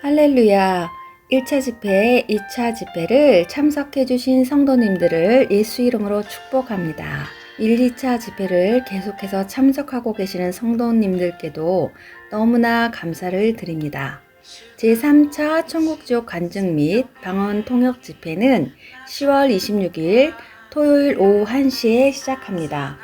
할렐루야! 1차 집회, 2차 집회를 참석해 주신 성도님들을 예수 이름으로 축복합니다. 1, 2차 집회를 계속해서 참석하고 계시는 성도님들께도 너무나 감사를 드립니다. 제3차 천국지옥 간증 및 방언 통역 집회는 10월 26일 토요일 오후 1시에 시작합니다.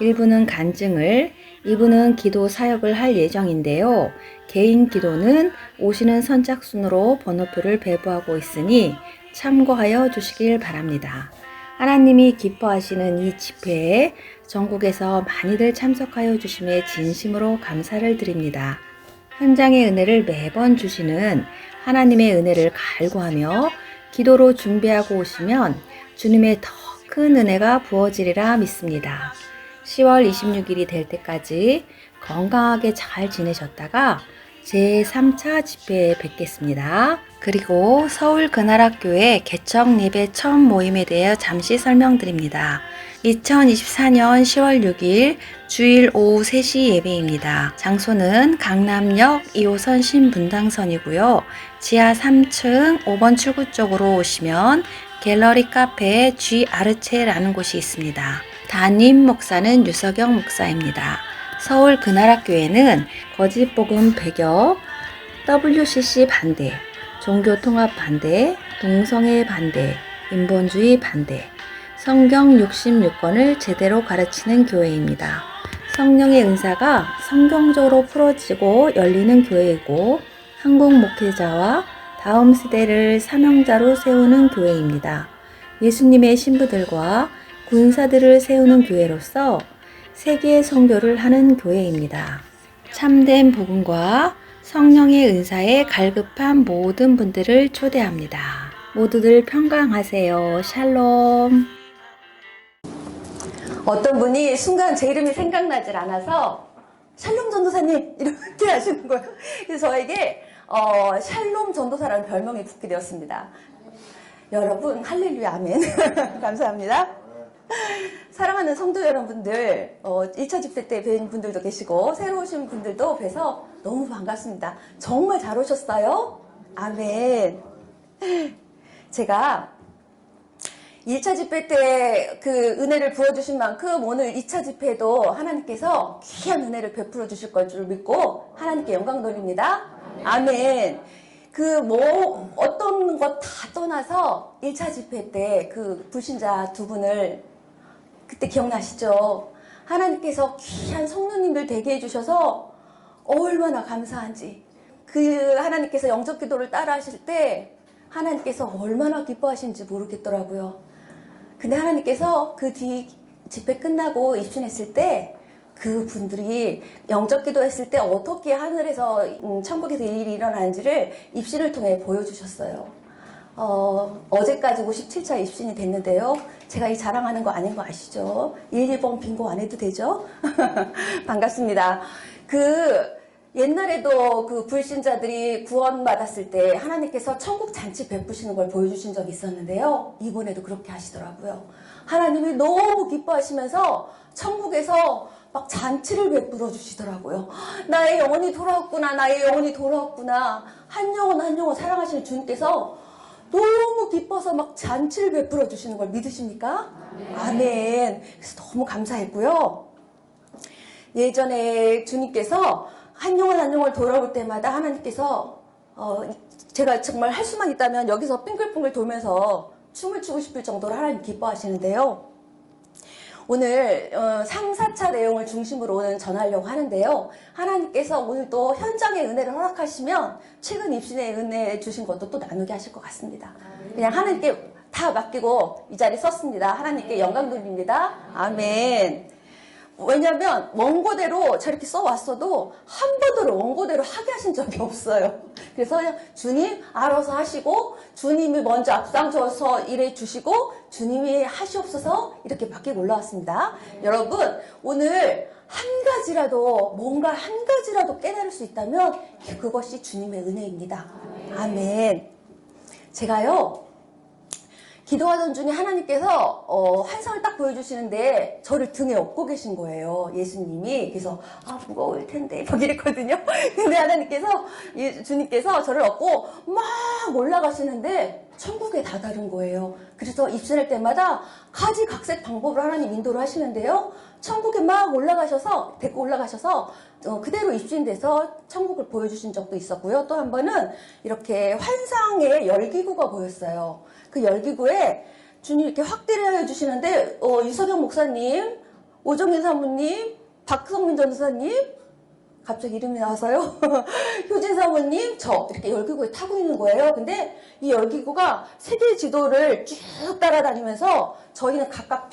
1부는 간증을, 2부는 기도 사역을 할 예정인데요. 개인 기도는 오시는 선착순으로 번호표를 배부하고 있으니 참고하여 주시길 바랍니다. 하나님이 기뻐하시는 이 집회에 전국에서 많이들 참석하여 주심에 진심으로 감사를 드립니다. 현장의 은혜를 매번 주시는 하나님의 은혜를 갈구하며 기도로 준비하고 오시면 주님의 더 큰 은혜가 부어지리라 믿습니다. 10월 26일이 될 때까지 건강하게 잘 지내셨다가 제3차 집회에 뵙겠습니다. 그리고 서울 그날학교의 개척 예배 처음 모임에 대해 잠시 설명드립니다. 2024년 10월 6일 주일 오후 3시 예배입니다. 장소는 강남역 2호선 신분당선이고요. 지하 3층 5번 출구 쪽으로 오시면 갤러리 카페 G 아르체라는 곳이 있습니다. 담임 목사는 유석영 목사입니다. 서울 그날학교에는 거짓복음 배격, WCC 반대, 종교통합 반대, 동성애 반대, 인본주의 반대, 성경 66권을 제대로 가르치는 교회입니다. 성령의 은사가 성경적으로 풀어지고 열리는 교회이고 한국 목회자와 다음 세대를 사명자로 세우는 교회입니다. 예수님의 신부들과 군사들을 세우는 교회로서 세계의 선교를 하는 교회입니다. 참된 복음과 성령의 은사에 갈급한 모든 분들을 초대합니다. 모두들 평강하세요. 샬롬. 어떤 분이 순간 제 이름이 생각나질 않아서 샬롬 전도사님 이렇게 하시는 거예요. 그래서 저에게 샬롬 전도사라는 별명이 붙게 되었습니다. 여러분 할렐루야 아멘. 감사합니다. 사랑하는 성도 여러분들, 1차 집회 때 뵌 분들도 계시고 새로 오신 분들도 뵈서 너무 반갑습니다. 정말 잘 오셨어요? 아멘. 제가 1차 집회 때 그 은혜를 부어주신 만큼 오늘 2차 집회도 하나님께서 귀한 은혜를 베풀어 주실 걸 줄 믿고 하나님께 영광 돌립니다. 아멘. 어떤 것 다 떠나서 1차 집회 때 그 불신자 두 분을 그때 기억나시죠? 하나님께서 귀한 성도님들 되게 해주셔서 얼마나 감사한지. 그 하나님께서 영접 기도를 따라 하실 때 하나님께서 얼마나 기뻐하시는지 모르겠더라고요. 근데 하나님께서 그 뒤 집회 끝나고 입순했을 때 그분들이 영접 기도했을 때 어떻게 하늘에서 천국에서 일이 일어나는지를 입신을 통해 보여주셨어요. 어제까지 57차 입신이 됐는데요. 제가 이 자랑하는 거 아닌 거 아시죠? 1, 2번 빙고 안 해도 되죠? 반갑습니다. 옛날에도 그 불신자들이 구원받았을 때 하나님께서 천국 잔치 베푸시는 걸 보여주신 적이 있었는데요. 이번에도 그렇게 하시더라고요. 하나님이 너무 기뻐하시면서 천국에서 막 잔치를 베풀어 주시더라고요. 나의 영혼이 돌아왔구나, 나의 영혼이 돌아왔구나. 한 영혼 한 영혼 사랑하시는 주님께서 너무 기뻐서 막 잔치를 베풀어 주시는 걸 믿으십니까? 네. 아멘. 그래서 너무 감사했고요. 예전에 주님께서 한 영혼 한 영혼 돌아올 때마다 하나님께서 제가 정말 할 수만 있다면 여기서 빙글빙글 돌면서 춤을 추고 싶을 정도로 하나님 기뻐하시는데요. 오늘 3, 4차 내용을 중심으로 오늘 전하려고 하는데요. 하나님께서 오늘 또 현장의 은혜를 허락하시면 최근 입신의 은혜 주신 것도 또 나누게 하실 것 같습니다. 그냥 하나님께 다 맡기고 이 자리 썼습니다. 하나님께 영광 돌립니다. 아멘. 왜냐면 원고대로 저렇게 써왔어도 한 번도 원고대로 하게 하신 적이 없어요. 그래서 주님 알아서 하시고 주님이 먼저 앞장서서 일해 주시고 주님이 하시옵소서 이렇게 맡기고 올라왔습니다. 여러분 오늘 한 가지라도 뭔가 한 가지라도 깨달을 수 있다면 그것이 주님의 은혜입니다. 아멘. 제가요 기도하던 중에 하나님께서 환상을 딱 보여주시는데 저를 등에 업고 계신 거예요. 예수님이. 그래서 무거울 텐데 막 이랬거든요. 근데 하나님께서 주님께서 저를 업고 막 올라가시는데 천국에 다다른 거예요. 그래서 입신할 때마다 가지각색 방법으로 하나님 인도를 하시는데요. 천국에 막 올라가셔서 데리고 올라가셔서 그대로 입신돼서 천국을 보여주신 적도 있었고요. 또 한 번은 이렇게 환상의 열기구가 보였어요. 그 열기구에 주님 이렇게 확대를 해주시는데 유석영 목사님, 오정인 사모님, 박성민 전사님, 갑자기 이름이 나와서요. 효진 사모님, 저 이렇게 열기구에 타고 있는 거예요. 근데 이 열기구가 세계 지도를 쭉 따라다니면서 저희는 각각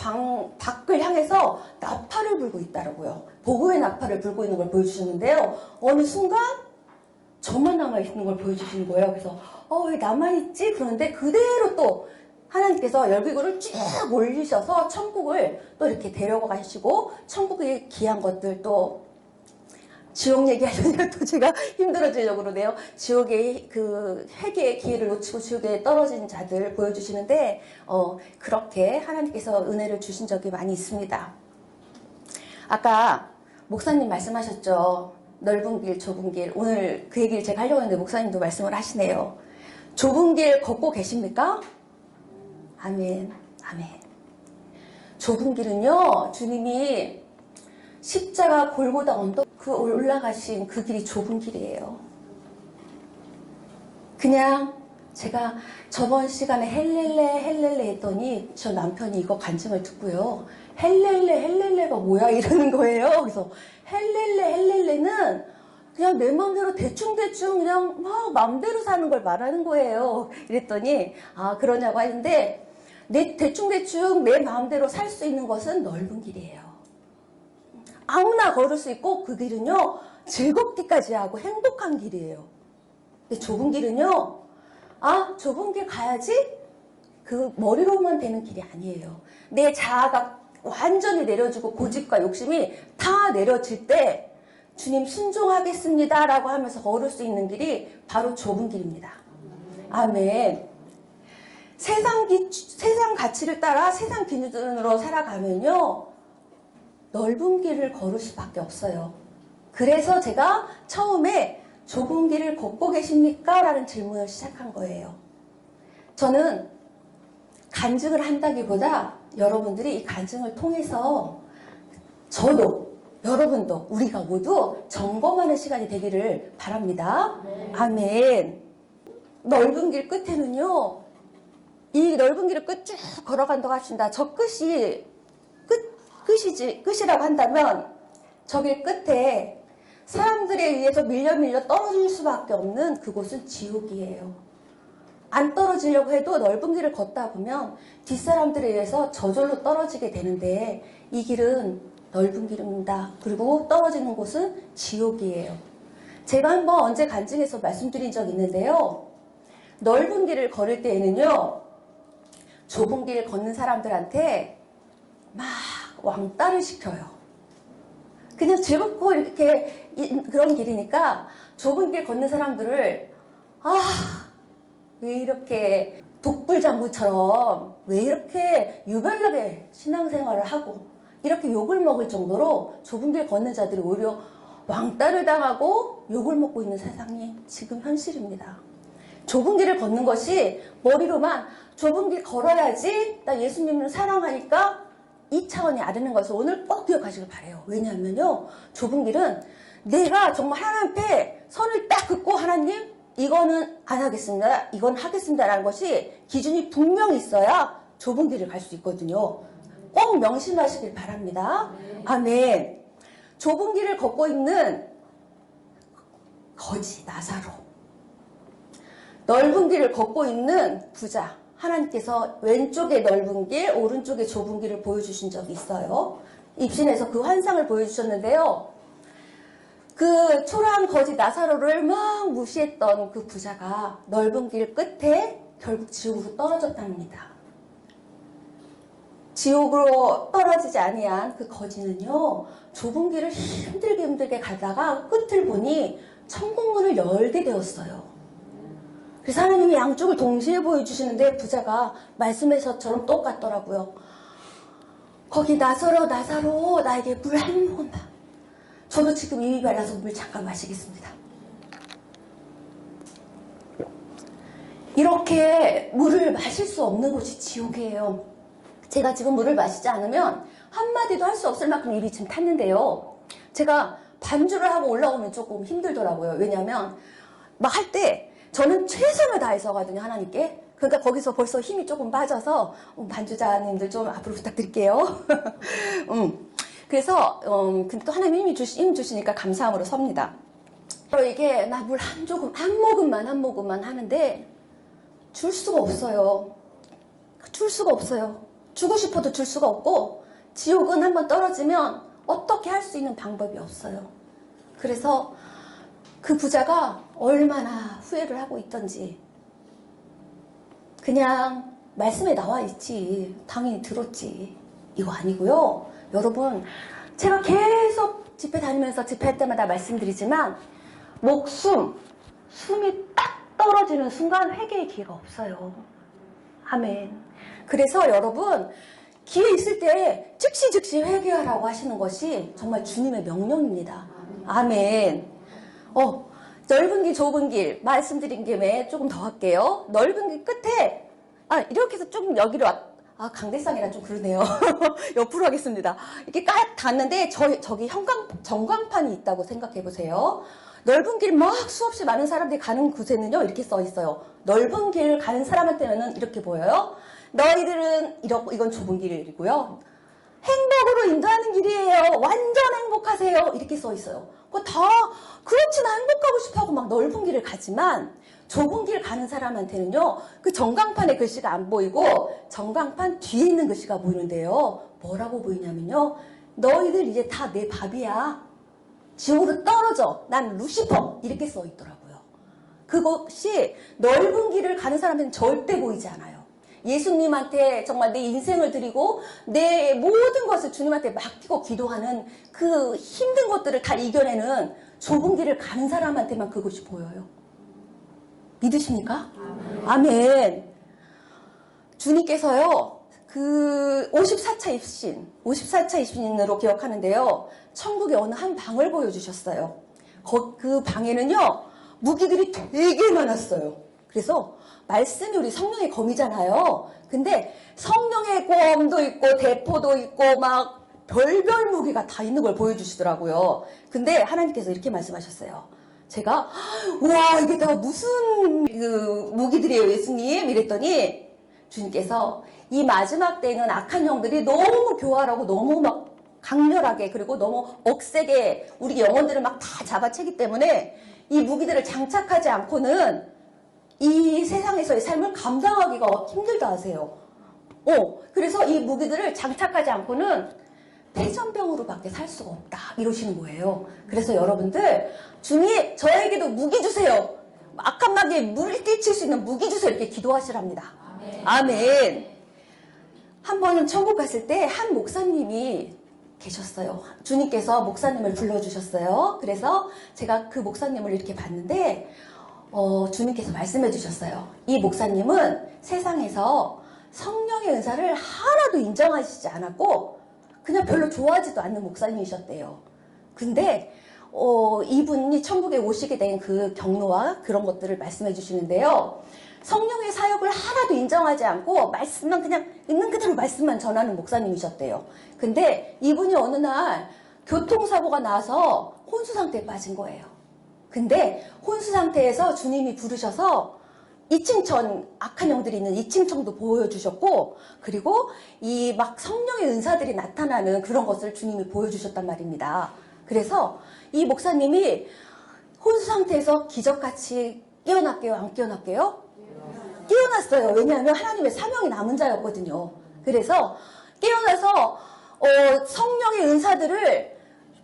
밖을 향해서 나팔을 불고 있더라고요. 보고의 나팔을 불고 있는 걸 보여주시는데요. 어느 순간 저만 남아있는 걸 보여주시는 거예요. 그래서 왜 나만 있지? 그러는데 그대로 또 하나님께서 열기구를 쭉 올리셔서 천국을 또 이렇게 데려가시고 천국에 귀한 것들 또 지옥 얘기하려니까 또 제가 힘들어지려고 그러네요. 지옥의 그 회개의 기회를 놓치고 지옥에 떨어진 자들 보여주시는데 그렇게 하나님께서 은혜를 주신 적이 많이 있습니다. 아까 목사님 말씀하셨죠. 넓은 길, 좁은 길. 오늘 그 얘기를 제가 하려고 했는데 목사님도 말씀을 하시네요. 좁은 길 걷고 계십니까? 아멘. 아멘. 좁은 길은요, 주님이 십자가 골고다 언덕 그 올라가신 그 길이 좁은 길이에요. 그냥 제가 저번 시간에 헬렐레 했더니 저 남편이 이거 간증을 듣고요. 헬렐레가 뭐야? 이러는 거예요. 그래서 헬렐레는 그냥 내 마음대로 대충 그냥 막 마음대로 사는 걸 말하는 거예요. 이랬더니 그러냐고 하는데 대충 내 마음대로 살 수 있는 것은 넓은 길이에요. 아무나 걸을 수 있고 그 길은요 즐겁기까지 하고 행복한 길이에요. 근데 좁은 길은요 좁은 길 가야지 그 머리로만 되는 길이 아니에요. 내 자아가 완전히 내려지고 고집과 욕심이 다 내려질 때 주님 순종하겠습니다 라고 하면서 걸을 수 있는 길이 바로 좁은 길입니다. 아멘. 세상 가치를 따라 세상 기준으로 살아가면요 넓은 길을 걸을 수밖에 없어요. 그래서 제가 처음에 좁은 길을 걷고 계십니까? 라는 질문을 시작한 거예요. 저는 간증을 한다기보다 여러분들이 이 간증을 통해서 저도 여러분도 우리가 모두 점검하는 시간이 되기를 바랍니다. 네. 아멘. 넓은 길 끝에는요. 이 넓은 길을 쭉 걸어간다고 하신다. 저 끝이라고 한다면 저 길 끝에 사람들에 의해서 밀려 떨어질 수밖에 없는 그곳은 지옥이에요. 안 떨어지려고 해도 넓은 길을 걷다 보면 뒷사람들에 의해서 저절로 떨어지게 되는데 이 길은 넓은 길입니다. 그리고 떨어지는 곳은 지옥이에요. 제가 한번 언제 간증해서 말씀드린 적이 있는데요. 넓은 길을 걸을 때에는요. 좁은 길을 걷는 사람들한테 막 왕따를 시켜요. 그냥 즐겁고 이렇게 그런 길이니까 좁은 길 걷는 사람들을 왜 이렇게 독불장구처럼 왜 이렇게 유별나게 신앙생활을 하고 이렇게 욕을 먹을 정도로 좁은 길 걷는 자들이 오히려 왕따를 당하고 욕을 먹고 있는 세상이 지금 현실입니다. 좁은 길을 걷는 것이 머리로만 좁은 길 걸어야지 나 예수님을 사랑하니까 이 차원이 아르는 것을 오늘 꼭 기억하시길 바라요. 왜냐하면요 좁은 길은 내가 정말 하나님께 선을 딱 긋고 하나님 이거는 안 하겠습니다. 이건 하겠습니다. 라는 것이 기준이 분명히 있어야 좁은 길을 갈 수 있거든요. 꼭 명심하시길 바랍니다. 아멘. 좁은 길을 걷고 있는 거지 나사로. 넓은 길을 걷고 있는 부자. 하나님께서 왼쪽에 넓은 길, 오른쪽에 좁은 길을 보여주신 적이 있어요. 입신에서 그 환상을 보여주셨는데요. 그 초라한 거지 나사로를 막 무시했던 그 부자가 넓은 길 끝에 결국 지옥으로 떨어졌답니다. 지옥으로 떨어지지 아니한 그 거지는요. 좁은 길을 힘들게 가다가 끝을 보니 천국문을 열게 되었어요. 그래서 하나님이 양쪽을 동시에 보여주시는데 부자가 말씀에서처럼 똑같더라고요. 거기 나사로 나에게 물 한 모금만. 저도 지금 입이 말라서 물 잠깐 마시겠습니다. 이렇게 물을 마실 수 없는 곳이 지옥이에요. 제가 지금 물을 마시지 않으면 한마디도 할 수 없을 만큼 입이 지금 탔는데요. 제가 반주를 하고 올라오면 조금 힘들더라고요. 왜냐하면 막 할 때 저는 최선을 다해서 하거든요, 하나님께. 그러니까 거기서 벌써 힘이 조금 빠져서 반주자님들 좀 앞으로 부탁드릴게요. 그래서 근데 또 하나님 힘 주시니까 감사함으로 섭니다. 이게 나 물 한 모금만 하는데 줄 수가 없어요. 줄 수가 없어요. 주고 싶어도 줄 수가 없고 지옥은 한번 떨어지면 어떻게 할 수 있는 방법이 없어요. 그래서 그 부자가 얼마나 후회를 하고 있던지 그냥 말씀에 나와 있지 당연히 들었지 이거 아니고요. 여러분 제가 계속 집회 다니면서 집회할 때마다 말씀드리지만 숨이 딱 떨어지는 순간 회개의 기회가 없어요. 아멘. 그래서 여러분 기회 있을 때 즉시 회개하라고 하시는 것이 정말 주님의 명령입니다. 아멘. 넓은 길 좁은 길 말씀드린 김에 조금 더 할게요. 넓은 길 끝에 이렇게 해서 좀 여기로 강대상이라 좀 그러네요. 옆으로 하겠습니다. 이렇게 딱 닿는데 저기 전광판이 있다고 생각해 보세요. 넓은 길 막 수없이 많은 사람들이 가는 곳에는요 이렇게 써 있어요. 넓은 길 가는 사람한테는 이렇게 보여요. 너희들은 이건 좁은 길이고요. 행복으로 인도하는 길이에요. 완전 행복하세요. 이렇게 써 있어요. 그렇지 나 행복하고 싶어하고 막 넓은 길을 가지만 좁은 길 가는 사람한테는요 그 전광판의 글씨가 안 보이고 전광판 뒤에 있는 글씨가 보이는데요. 뭐라고 보이냐면요. 너희들 이제 다 내 밥이야. 지옥으로 떨어져. 난 루시퍼. 이렇게 써 있더라고요. 그것이 넓은 길을 가는 사람한테는 절대 보이지 않아요. 예수님한테 정말 내 인생을 드리고 내 모든 것을 주님한테 맡기고 기도하는 그 힘든 것들을 다 이겨내는 좁은 길을 가는 사람한테만 그것이 보여요. 믿으십니까? 아멘. 주님께서요, 그 54차 입신으로 기억하는데요. 천국의 어느 한 방을 보여주셨어요. 그 방에는요, 무기들이 되게 많았어요. 그래서 말씀이 우리 성령의 검이잖아요. 근데 성령의 검도 있고 대포도 있고 막 별별 무기가 다 있는 걸 보여주시더라고요. 근데 하나님께서 이렇게 말씀하셨어요. 제가 와 이게 다 무슨 무기들이에요 예수님 이랬더니 주님께서 이 마지막 때는 악한 영들이 너무 교활하고 너무 막 강렬하게 그리고 너무 억세게 우리 영혼들을 막 다 잡아채기 때문에 이 무기들을 장착하지 않고는 이 세상에서의 삶을 감당하기가 힘들다 하세요. 그래서 이 무기들을 장착하지 않고는 폐전병으로밖에 살 수가 없다 이러시는 거예요. 그래서 여러분들 주님 저에게도 무기 주세요. 악한 마귀에 물리칠 수 있는 무기 주세요. 이렇게 기도하시랍니다. 아멘. 한 번은 천국 갔을 때 한 목사님이 계셨어요. 주님께서 목사님을 불러주셨어요. 그래서 제가 그 목사님을 이렇게 봤는데 주님께서 말씀해 주셨어요. 이 목사님은 세상에서 성령의 은사를 하나도 인정하시지 않았고 그냥 별로 좋아하지도 않는 목사님이셨대요. 근데 이분이 천국에 오시게 된 그 경로와 그런 것들을 말씀해 주시는데요. 성령의 사역을 하나도 인정하지 않고 말씀만 그냥 있는 그대로 말씀만 전하는 목사님이셨대요. 근데 이분이 어느 날 교통사고가 나서 혼수 상태에 빠진 거예요. 근데 혼수 상태에서 주님이 부르셔서 2층천 악한 영들이 있는 2층천도 보여주셨고 그리고 이 막 성령의 은사들이 나타나는 그런 것을 주님이 보여주셨단 말입니다. 그래서 이 목사님이 혼수 상태에서 기적같이 깨어났게요? 안 깨어났게요? 깨어났어요. 왜냐하면 하나님의 사명이 남은 자였거든요. 그래서 깨어나서 성령의 은사들을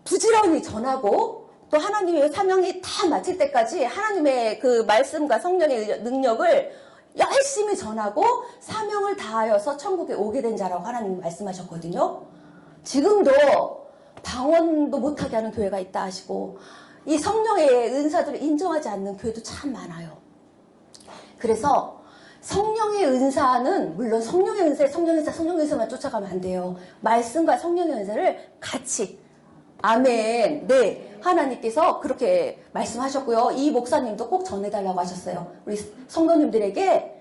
부지런히 전하고 또 하나님의 사명이 다 마칠 때까지 하나님의 그 말씀과 성령의 능력을 열심히 전하고 사명을 다하여서 천국에 오게 된 자라고 하나님 말씀하셨거든요. 지금도 방언도 못하게 하는 교회가 있다 하시고 이 성령의 은사들을 인정하지 않는 교회도 참 많아요. 그래서 성령의 은사는 물론 성령의 은사만 쫓아가면 안 돼요. 말씀과 성령의 은사를 같이. 아멘. 네, 하나님께서 그렇게 말씀하셨고요. 이 목사님도 꼭 전해달라고 하셨어요. 우리 성도님들에게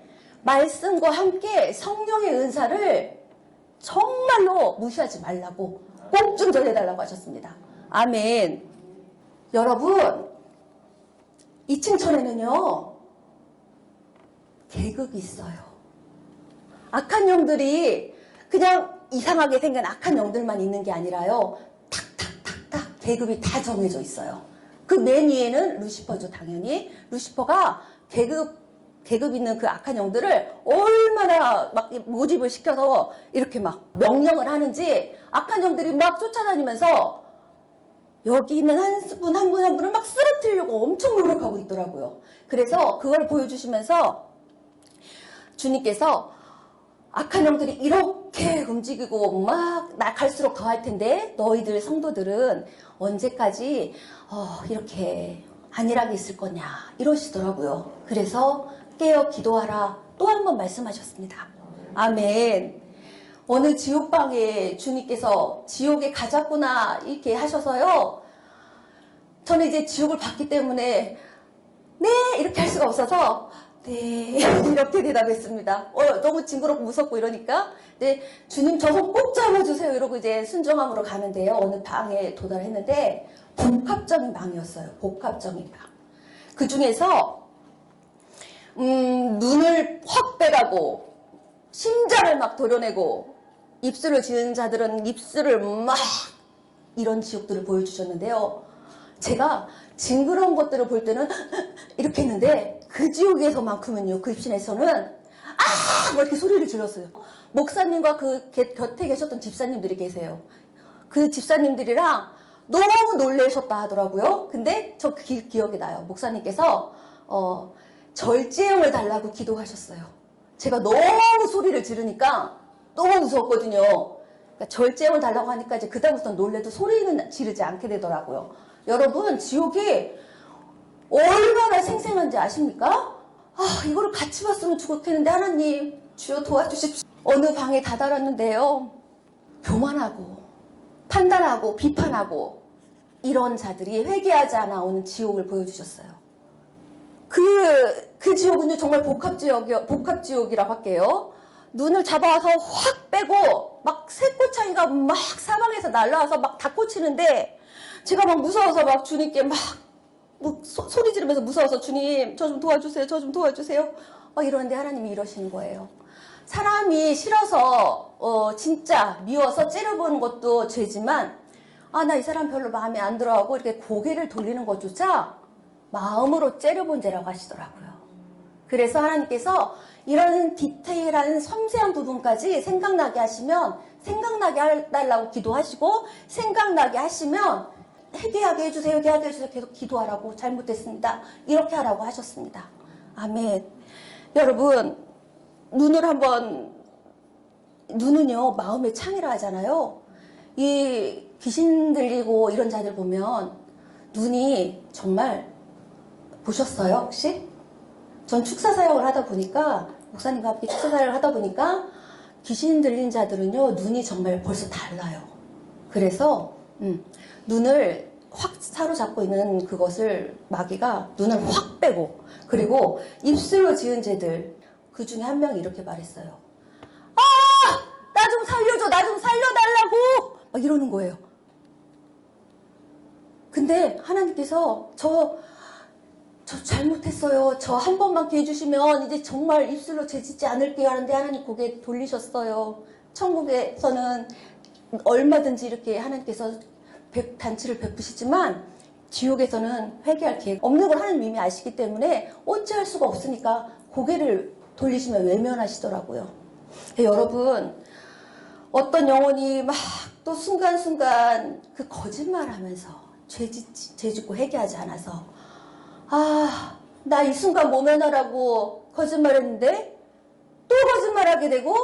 말씀과 함께 성령의 은사를 정말로 무시하지 말라고 꼭 좀 전해달라고 하셨습니다. 아멘. 여러분, 이층천에는요 계급이 있어요. 악한 영들이 그냥 이상하게 생긴 악한 영들만 있는 게 아니라요, 탁탁탁탁 계급이 다 정해져 있어요. 그 맨 위에는 루시퍼죠. 당연히 루시퍼가 계급 있는 그 악한 영들을 얼마나 막 모집을 시켜서 이렇게 막 명령을 하는지 악한 영들이 막 쫓아다니면서 여기 있는 한 분을 막 쓰러뜨리려고 엄청 노력하고 있더라고요. 그래서 그걸 보여주시면서 주님께서 악한 영들이 이렇게 움직이고 막 갈수록 더 할 텐데 너희들 성도들은 언제까지 이렇게 안일하게 있을 거냐 이러시더라고요. 그래서 깨어 기도하라 또 한 번 말씀하셨습니다. 아멘. 어느 지옥방에 주님께서 지옥에 가자꾸나 이렇게 하셔서요. 저는 이제 지옥을 봤기 때문에 네 이렇게 할 수가 없어서 네 이렇게 대답했습니다. 너무 징그럽고 무섭고 이러니까 네 주님 저 손 꼭 잡아주세요 이러고 이제 순종함으로 가는데요. 어느 방에 도달했는데 복합적인 방이었어요. 복합적인 방. 그 중에서 눈을 확 빼가고 심장을 막 도려내고 입술을 지은 자들은 입술을 막 이런 지옥들을 보여주셨는데요. 제가 징그러운 것들을 볼 때는 이렇게 했는데 그 지옥에서만큼은요. 그 입신에서는 뭐 이렇게 소리를 질렀어요. 목사님과 그 곁에 계셨던 집사님들이 계세요. 그 집사님들이랑 너무 놀라셨다 하더라고요. 근데 저 기억이 나요. 목사님께서 절제형을 달라고 기도하셨어요. 제가 너무 소리를 지르니까 너무 무서웠거든요. 그러니까 절제형을 달라고 하니까 이제 그다음부터 놀래도 소리는 지르지 않게 되더라고요. 여러분 지옥이 얼마나 생생한지 아십니까? 이거를 같이 봤으면 좋겠는데 하나님 주여 도와주십시오. 어느 방에 다다랐는데요. 교만하고 판단하고 비판하고 이런 자들이 회개하지 않아 오는 지옥을 보여주셨어요. 그 지옥은요 정말 복합지옥이라고 할게요. 눈을 잡아와서 확 빼고 막 새꼬챙이가 막 사방에서 날라와서 막 다 꽂히는데 제가 막 무서워서 막 주님께 막 소리 지르면서 무서워서 주님 저 좀 도와주세요. 저 좀 도와주세요. 이러는데 하나님이 이러시는 거예요. 사람이 싫어서 진짜 미워서 째려보는 것도 죄지만 나 이 사람 별로 마음에 안 들어하고 이렇게 고개를 돌리는 것조차 마음으로 째려본 죄라고 하시더라고요. 그래서 하나님께서 이런 디테일한 섬세한 부분까지 생각나게 하시면 생각나게 해달라고 기도하시고 생각나게 하시면 회개하게 해주세요. 계속 기도하라고 잘못됐습니다. 이렇게 하라고 하셨습니다. 아멘. 여러분 눈은요 마음의 창이라 하잖아요. 이 귀신 들리고 이런 자들 보면 눈이 정말 보셨어요 혹시? 전 축사 사역을 하다 보니까 목사님과 함께 축사 사역을 하다 보니까 귀신 들린 자들은요 눈이 정말 벌써 달라요. 그래서 눈을 확 사로잡고 있는 그것을 마귀가 눈을 확 빼고 그리고 입술로 지은 죄들 그 중에 한 명이 이렇게 말했어요. 나 좀 살려줘. 나 좀 살려달라고 막 이러는 거예요. 근데 하나님께서 저 잘못했어요. 저 한 번만 기회 주시면 이제 정말 입술로 죄짓지 않을게요 하는데 하나님 고개 돌리셨어요. 천국에서는 얼마든지 이렇게 하나님께서 단치를 베푸시지만 지옥에서는 회개할 기회가 없는 걸 하나님 이미 아시기 때문에 어찌할 수가 없으니까 고개를 돌리시면 외면하시더라고요. 여러분 어떤 영혼이 막 또 순간순간 그 거짓말하면서 죄 짓고 회개하지 않아서 나 이 순간 모면하라고 거짓말했는데 또 거짓말하게 되고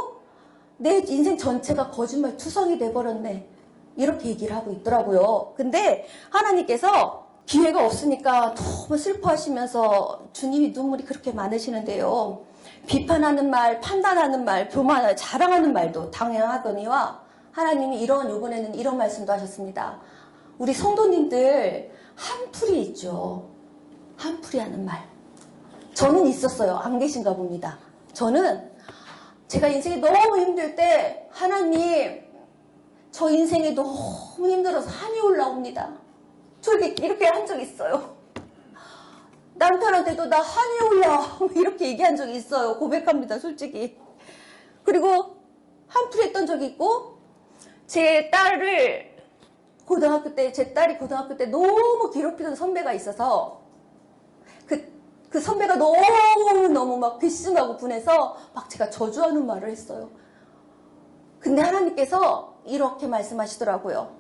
내 인생 전체가 거짓말 투성이 돼버렸네 이렇게 얘기를 하고 있더라고요. 근데 하나님께서 기회가 없으니까 너무 슬퍼하시면서 주님이 눈물이 그렇게 많으시는데요. 비판하는 말, 판단하는 말, 교만을 자랑하는 말도 당연하더니와 하나님이 이번에는 이런 말씀도 하셨습니다. 우리 성도님들 한풀이 있죠. 한풀이 하는 말. 저는 있었어요. 안 계신가 봅니다. 저는 제가 인생이 너무 힘들 때 하나님 저 인생이 너무 힘들어서 한이 올라옵니다. 저 이렇게 한 적 있어요. 남편한테도 나 한이 올라 이렇게 얘기한 적이 있어요. 고백합니다. 솔직히. 그리고 한풀이 했던 적이 있고 제 딸이 고등학교 때 너무 괴롭히던 선배가 있어서 그 선배가 너무 막 괘씸하고 분해서 막 제가 저주하는 말을 했어요. 근데 하나님께서 이렇게 말씀하시더라고요.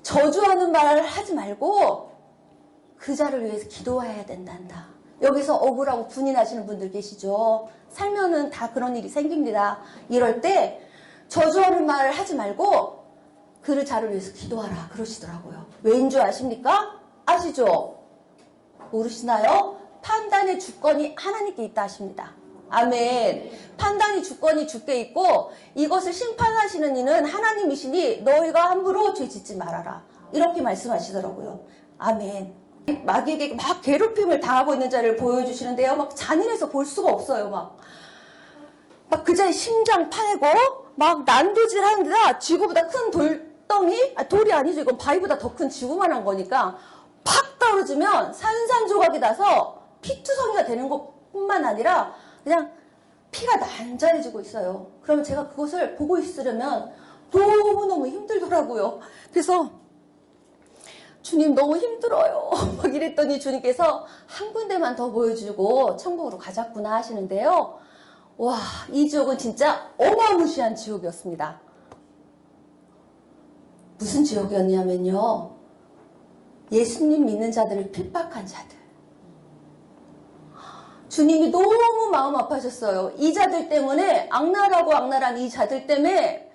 저주하는 말 하지 말고 그 자를 위해서 기도해야 된단다. 여기서 억울하고 분이 나시는 분들 계시죠. 살면은 다 그런 일이 생깁니다. 이럴 때 저주하는 말 하지 말고 그 자를 위해서 기도하라 그러시더라고요. 왜인 줄 아십니까? 아시죠? 모르시나요? 판단의 주권이 하나님께 있다 하십니다. 아멘. 판단이 주권이 주께 있고 이것을 심판하시는 이는 하나님이시니 너희가 함부로 죄 짓지 말아라. 이렇게 말씀하시더라고요. 아멘. 마귀에게 막 괴롭힘을 당하고 있는 자를 보여주시는데요. 막 잔인해서 볼 수가 없어요. 막 그 자의 심장 파내고 막 난도질 하는데다 지구보다 큰 돌덩이? 돌이 아니죠. 이건 바위보다 더 큰 지구만한 거니까 팍 떨어지면 산산조각이 나서 피투성이가 되는 것뿐만 아니라 그냥 피가 난자해지고 있어요. 그러면 제가 그것을 보고 있으려면 너무너무 힘들더라고요. 그래서 주님 너무 힘들어요. 막 이랬더니 주님께서 한 군데만 더 보여주고 천국으로 가자꾸나 하시는데요. 와, 이 지옥은 진짜 어마무시한 지옥이었습니다. 무슨 지옥이었냐면요. 예수님 믿는 자들을 핍박한 자들. 주님이 너무 마음 아파하셨어요. 이 자들 때문에 악랄한 이 자들 때문에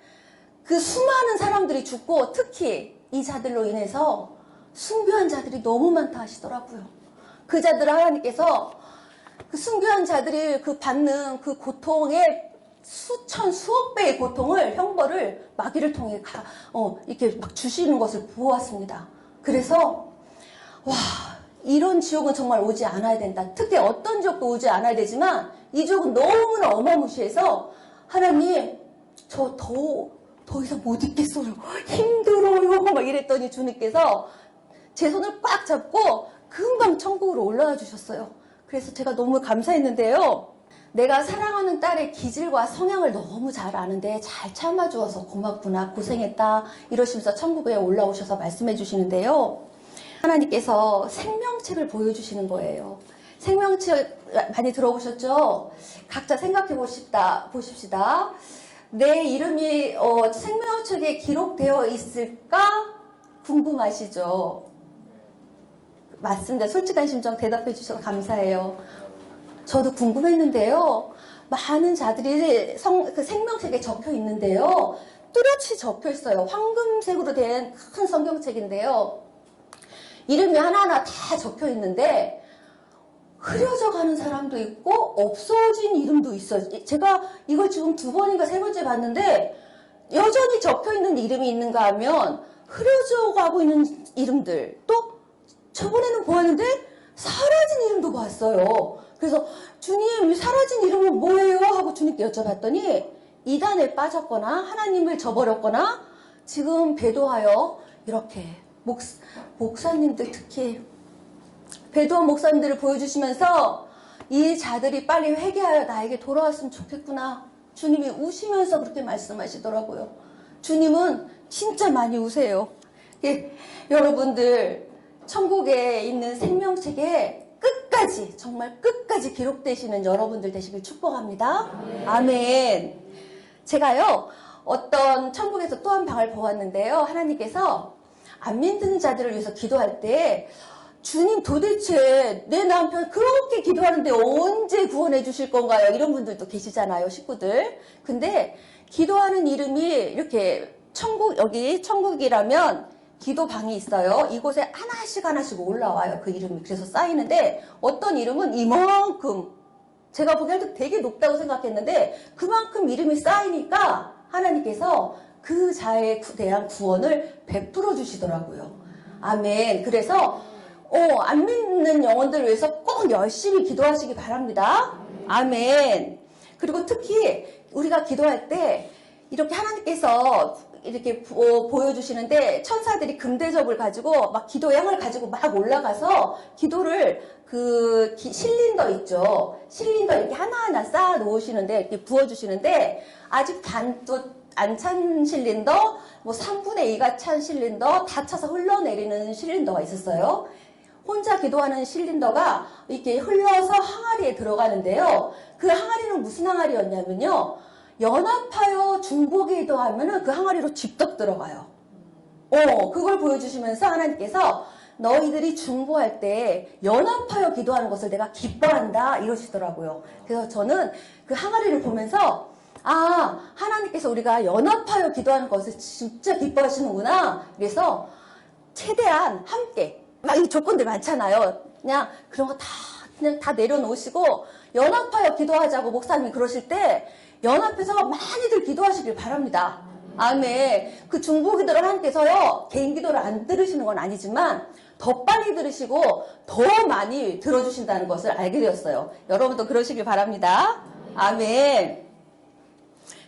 그 수많은 사람들이 죽고 특히 이 자들로 인해서 순교한 자들이 너무 많다 하시더라고요. 그 자들을 하나님께서 그 순교한 자들이 받는 그 고통의 수억 배의 고통을 형벌을 마귀를 통해 이렇게 막 주시는 것을 보았습니다. 그래서 와, 이런 지옥은 정말 오지 않아야 된다. 특히 어떤 지옥도 오지 않아야 되지만 이 지옥은 너무나 어마무시해서 하나님 저 더 이상 못 있겠어요. 힘들어요. 막 이랬더니 주님께서 제 손을 꽉 잡고 금방 천국으로 올라와 주셨어요. 그래서 제가 너무 감사했는데요. 내가 사랑하는 딸의 기질과 성향을 너무 잘 아는데 잘 참아주어서 고맙구나, 고생했다 이러시면서 천국에 올라오셔서 말씀해 주시는데요. 하나님께서 생명책을 보여주시는 거예요. 생명책 많이 들어보셨죠? 각자 생각해 보십시다. 내 이름이 생명책에 기록되어 있을까 궁금하시죠? 맞습니다. 솔직한 심정 대답해 주셔서 감사해요. 저도 궁금했는데요. 많은 자들이 그 생명책에 적혀 있는데요. 뚜렷이 적혀 있어요. 황금색으로 된 큰 성경책인데요. 이름이 하나하나 다 적혀 있는데 흐려져 가는 사람도 있고 없어진 이름도 있어요. 제가 이걸 지금 2번인가 3번째 봤는데 여전히 적혀 있는 이름이 있는가 하면 흐려져 가고 있는 이름들, 또 저번에는 보았는데 사라진 이름도 봤어요. 그래서 주님, 사라진 이름은 뭐예요? 하고 주님께 여쭤봤더니 이단에 빠졌거나 하나님을 저버렸거나 지금 배도하여 이렇게 목사님들, 특히 배도한 목사님들을 보여주시면서 이 자들이 빨리 회개하여 나에게 돌아왔으면 좋겠구나. 주님이 우시면서 그렇게 말씀하시더라고요. 주님은 진짜 많이 우세요. 여러분들 천국에 있는 생명책에 끝까지, 정말 끝까지 기록되시는 여러분들 되시길 축복합니다. 아멘. 제가요, 어떤 천국에서 또 한 방을 보았는데요. 하나님께서 안 믿는 자들을 위해서 기도할 때 주님, 도대체 내 남편 그렇게 기도하는데 언제 구원해 주실 건가요? 이런 분들도 계시잖아요, 식구들. 근데 기도하는 이름이 이렇게 여기 천국이라면 기도방이 있어요. 이곳에 하나씩 올라와요. 그 이름이. 그래서 쌓이는데 어떤 이름은 이만큼 제가 보기에는 되게 높다고 생각했는데 그만큼 이름이 쌓이니까 하나님께서 그 자에 대한 구원을 베풀어 주시더라고요. 아멘. 그래서 안 믿는 영혼들을 위해서 꼭 열심히 기도하시기 바랍니다. 아멘. 그리고 특히 우리가 기도할 때 이렇게 하나님께서 이렇게 보여주시는데 천사들이 금대접을 가지고 막 기도양을 가지고 막 올라가서 기도를 실린더 있죠. 실린더 이렇게 하나하나 쌓아 놓으시는데 이렇게 부어주시는데 아직 반도 안 찬 실린더, 3분의 2가 찬 실린더 다 차서 흘러내리는 실린더가 있었어요. 혼자 기도하는 실린더가 이렇게 흘러서 항아리에 들어가는데요. 그 항아리는 무슨 항아리였냐면요. 연합하여 중보기 기도하면은 그 항아리로 직접 들어가요. 그걸 보여주시면서 하나님께서 너희들이 중보할 때 연합하여 기도하는 것을 내가 기뻐한다 이러시더라고요. 그래서 저는 그 항아리를 보면서 하나님께서 우리가 연합하여 기도하는 것을 진짜 기뻐하시는구나. 그래서 최대한 함께 막 이 조건들 많잖아요. 그냥 그런 거 그냥 다 내려놓으시고 연합하여 기도하자고 목사님이 그러실 때 연합해서 많이들 기도하시길 바랍니다. 아멘. 그 중보 기도를 하나님께서요 개인 기도를 안 들으시는 건 아니지만 더 빨리 들으시고 더 많이 들어주신다는 것을 알게 되었어요. 여러분도 그러시길 바랍니다. 아멘.